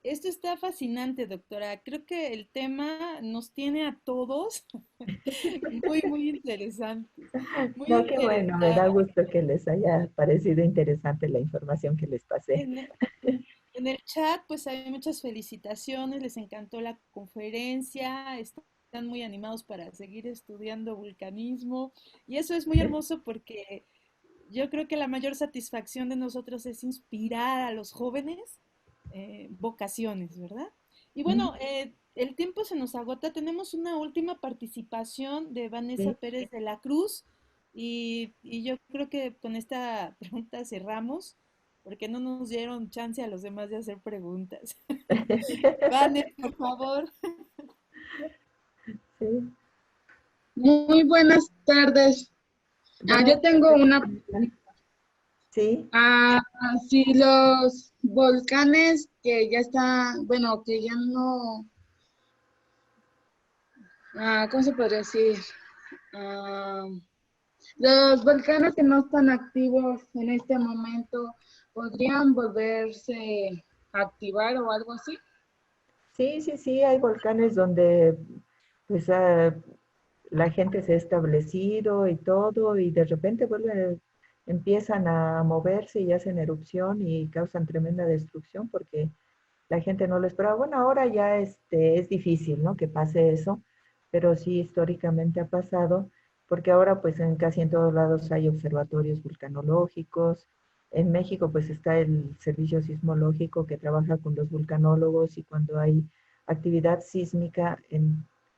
Esto está fascinante, doctora. Creo que el tema nos tiene a todos muy, muy interesantes. No, qué bueno, me da gusto que les haya parecido interesante la información que les pasé. En el chat, pues hay muchas felicitaciones, les encantó la conferencia, están muy animados para seguir estudiando vulcanismo, y eso es muy hermoso porque yo creo que la mayor satisfacción de nosotros es inspirar a los jóvenes vocaciones, ¿verdad? Y bueno, el tiempo se nos agota. Tenemos una última participación de Vanessa Pérez de la Cruz y yo creo que con esta pregunta cerramos porque no nos dieron chance a los demás de hacer preguntas. Vanessa, por favor. Sí. Muy buenas tardes. Yo tengo una... Sí. Si los volcanes que ya están, bueno, que ya no... ¿cómo se podría decir? Los volcanes que no están activos en este momento, ¿podrían volverse a activar o algo así? Sí, hay volcanes donde pues la gente se ha establecido y todo, y de repente empiezan a moverse y hacen erupción y causan tremenda destrucción porque la gente no lo esperaba. Bueno, ahora ya es difícil, ¿no? Que pase eso, pero sí históricamente ha pasado, porque ahora pues casi en todos lados hay observatorios vulcanológicos. En México pues está el servicio sismológico que trabaja con los vulcanólogos y cuando hay actividad sísmica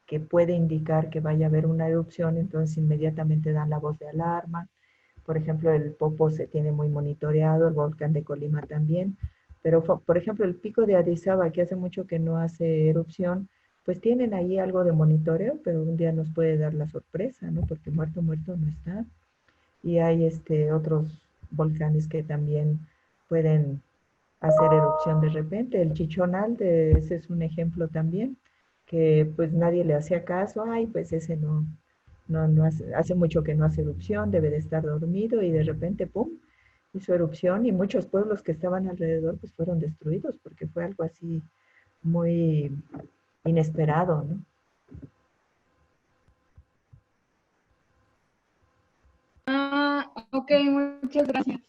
que puede indicar que vaya a haber una erupción, entonces inmediatamente dan la voz de alarma. Por ejemplo, el Popo se tiene muy monitoreado, el volcán de Colima también, pero por ejemplo el pico de Arizaba, que hace mucho que no hace erupción, pues tienen ahí algo de monitoreo, pero un día nos puede dar la sorpresa, ¿no? Porque muerto no está. Y hay otros volcanes que también pueden hacer erupción de repente. El Chichonal, ese es un ejemplo también, que pues nadie le hacía caso, ay, pues ese no hace mucho que no hace erupción, debe de estar dormido, y de repente, ¡pum!, hizo erupción, y muchos pueblos que estaban alrededor pues fueron destruidos, porque fue algo así muy inesperado, ¿no? Ok, muchas gracias.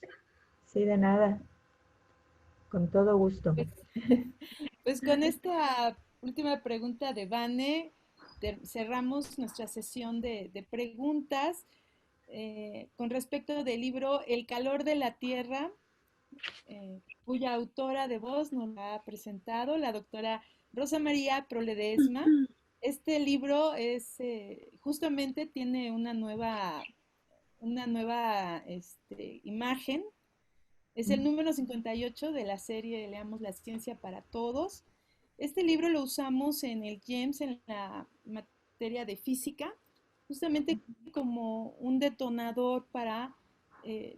Sí, de nada. Con todo gusto. Pues con esta última pregunta de Vane, cerramos nuestra sesión de preguntas. Con respecto del libro El calor de la tierra, cuya autora de voz nos la ha presentado la doctora Rosa María Prole Ledesma. Este libro justamente tiene una nueva imagen. Es el número 58 de la serie Leamos la Ciencia para Todos. Este libro lo usamos en el GEMS, en la materia de física, justamente como un detonador para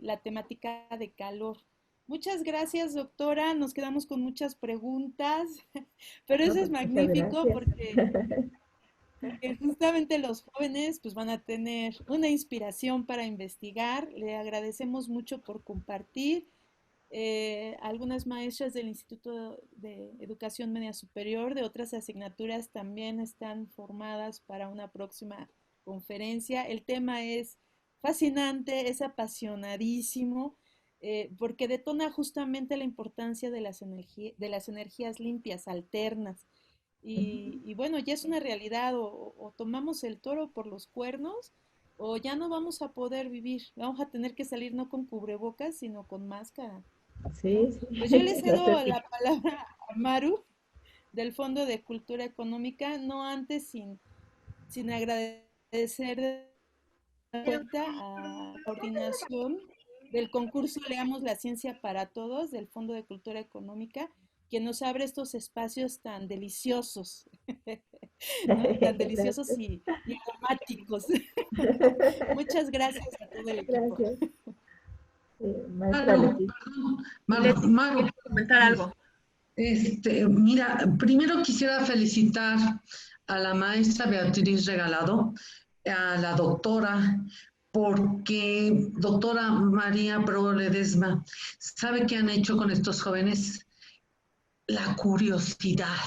la temática de calor. Muchas gracias, doctora. Nos quedamos con muchas preguntas, pero eso es magnífico porque justamente los jóvenes pues van a tener una inspiración para investigar. Le agradecemos mucho por compartir. Algunas maestras del Instituto de Educación Media Superior de otras asignaturas también están formadas para una próxima conferencia. El tema es fascinante, es apasionadísimo, porque detona justamente la importancia de las energías limpias, alternas. Y bueno, ya es una realidad, o tomamos el toro por los cuernos, o ya no vamos a poder vivir. Vamos a tener que salir no con cubrebocas, sino con máscara. Sí, ¿no? Pues yo le cedo la palabra a Maru, del Fondo de Cultura Económica, no antes sin agradecer de vuelta a la coordinación del concurso Leamos la Ciencia para Todos, del Fondo de Cultura Económica, que nos abre estos espacios tan deliciosos, ¿no? Tan deliciosos y aromáticos. Muchas gracias a todo el equipo. Gracias. Maru, comentar algo. Mira, primero quisiera felicitar a la maestra Beatriz Regalado, a la doctora, porque doctora María Prole Ledesma, ¿sabe qué han hecho con estos jóvenes? La curiosidad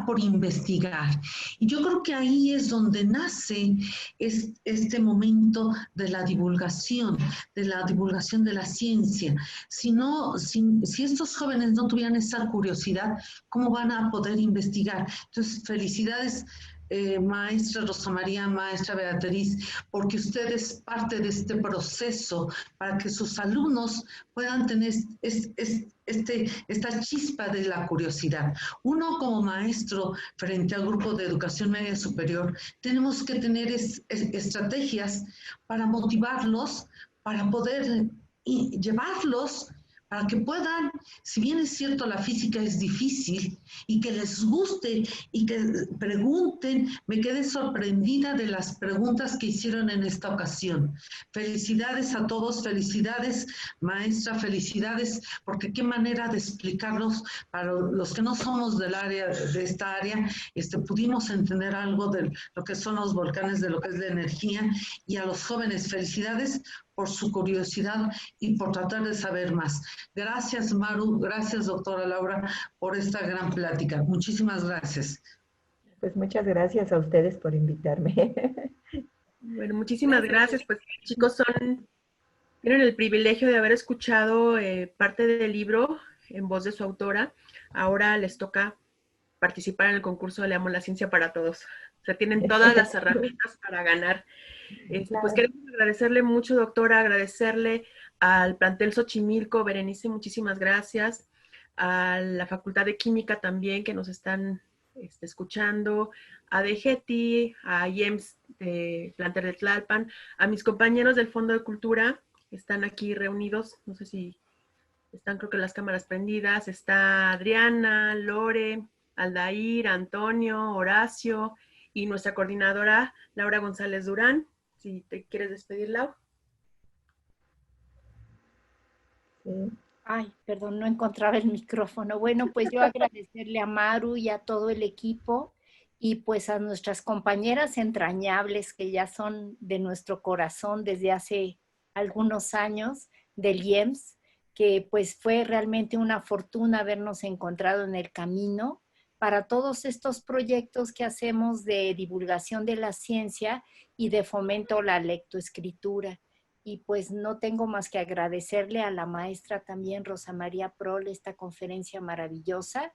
por investigar. Y yo creo que ahí es donde nace este momento de la divulgación de la ciencia. Si estos jóvenes no tuvieran esa curiosidad, ¿cómo van a poder investigar? Entonces, felicidades, maestra Rosa María, maestra Beatriz, porque usted es parte de este proceso para que sus alumnos puedan tener esta chispa de la curiosidad. Uno como maestro frente al grupo de educación media superior, tenemos que tener estrategias para motivarlos, para poder llevarlos, para que puedan, si bien es cierto la física es difícil, y que les guste y que pregunten. Me quedé sorprendida de las preguntas que hicieron en esta ocasión. Felicidades a todos, felicidades maestra, felicidades, porque qué manera de explicarlos para los que no somos de esta área, pudimos entender algo de lo que son los volcanes, de lo que es la energía, y a los jóvenes, felicidades por su curiosidad y por tratar de saber más. Gracias, Maru, gracias, doctora Laura, por esta gran plática. Muchísimas gracias. Pues muchas gracias a ustedes por invitarme. Bueno, muchísimas gracias. Pues chicos, tienen el privilegio de haber escuchado parte del libro en voz de su autora. Ahora les toca participar en el concurso de Leamos la Ciencia para Todos. O sea, tienen todas las herramientas para ganar. Pues queremos agradecerle mucho, doctora, agradecerle al plantel Xochimilco, Berenice, muchísimas gracias, a la Facultad de Química también, que nos están escuchando, a DGETI, a IEMS de plantel de Tlalpan, a mis compañeros del Fondo de Cultura, que están aquí reunidos, no sé si están, creo que las cámaras prendidas, está Adriana, Lore, Aldair, Antonio, Horacio, y nuestra coordinadora, Laura González Durán. Si te quieres despedir, Lau. Sí. Ay, perdón, no encontraba el micrófono. Bueno, pues yo agradecerle a Maru y a todo el equipo y pues a nuestras compañeras entrañables que ya son de nuestro corazón desde hace algunos años, del IEMS, que pues fue realmente una fortuna habernos encontrado en el camino para todos estos proyectos que hacemos de divulgación de la ciencia y de fomento a la lectoescritura. Y pues no tengo más que agradecerle a la maestra también, Rosa María Prol, esta conferencia maravillosa,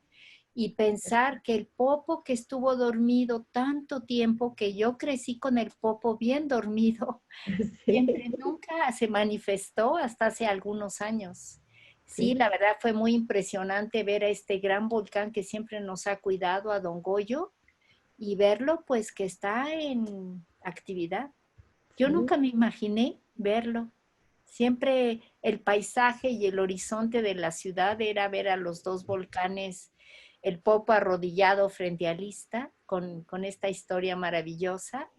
y pensar que el Popo que estuvo dormido tanto tiempo, que yo crecí con el Popo bien dormido, siempre nunca se manifestó hasta hace algunos años. Sí, la verdad fue muy impresionante ver a este gran volcán que siempre nos ha cuidado, a Don Goyo, y verlo pues que está en actividad. Yo nunca me imaginé verlo. Siempre el paisaje y el horizonte de la ciudad era ver a los dos volcanes, el Popo arrodillado frente al Ista, con esta historia maravillosa.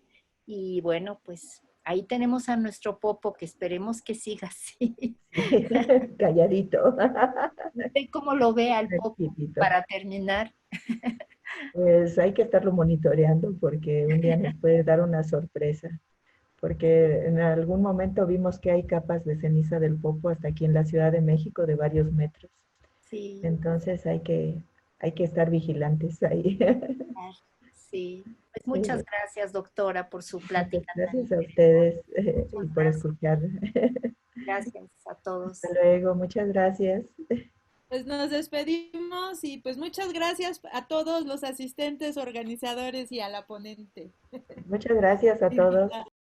Y bueno, pues ahí tenemos a nuestro Popo, que esperemos que siga así. Calladito. No sé cómo lo ve al Popo para terminar. Pues hay que estarlo monitoreando porque un día nos puede dar una sorpresa. Porque en algún momento vimos que hay capas de ceniza del Popo hasta aquí en la Ciudad de México de varios metros. Sí. Entonces hay que estar vigilantes ahí. Sí. Pues muchas gracias, doctora, por su plática. Gracias a ustedes y por escuchar. Gracias a todos. Hasta luego, muchas gracias. Pues nos despedimos y pues muchas gracias a todos los asistentes, organizadores y a la ponente. Muchas gracias a todos.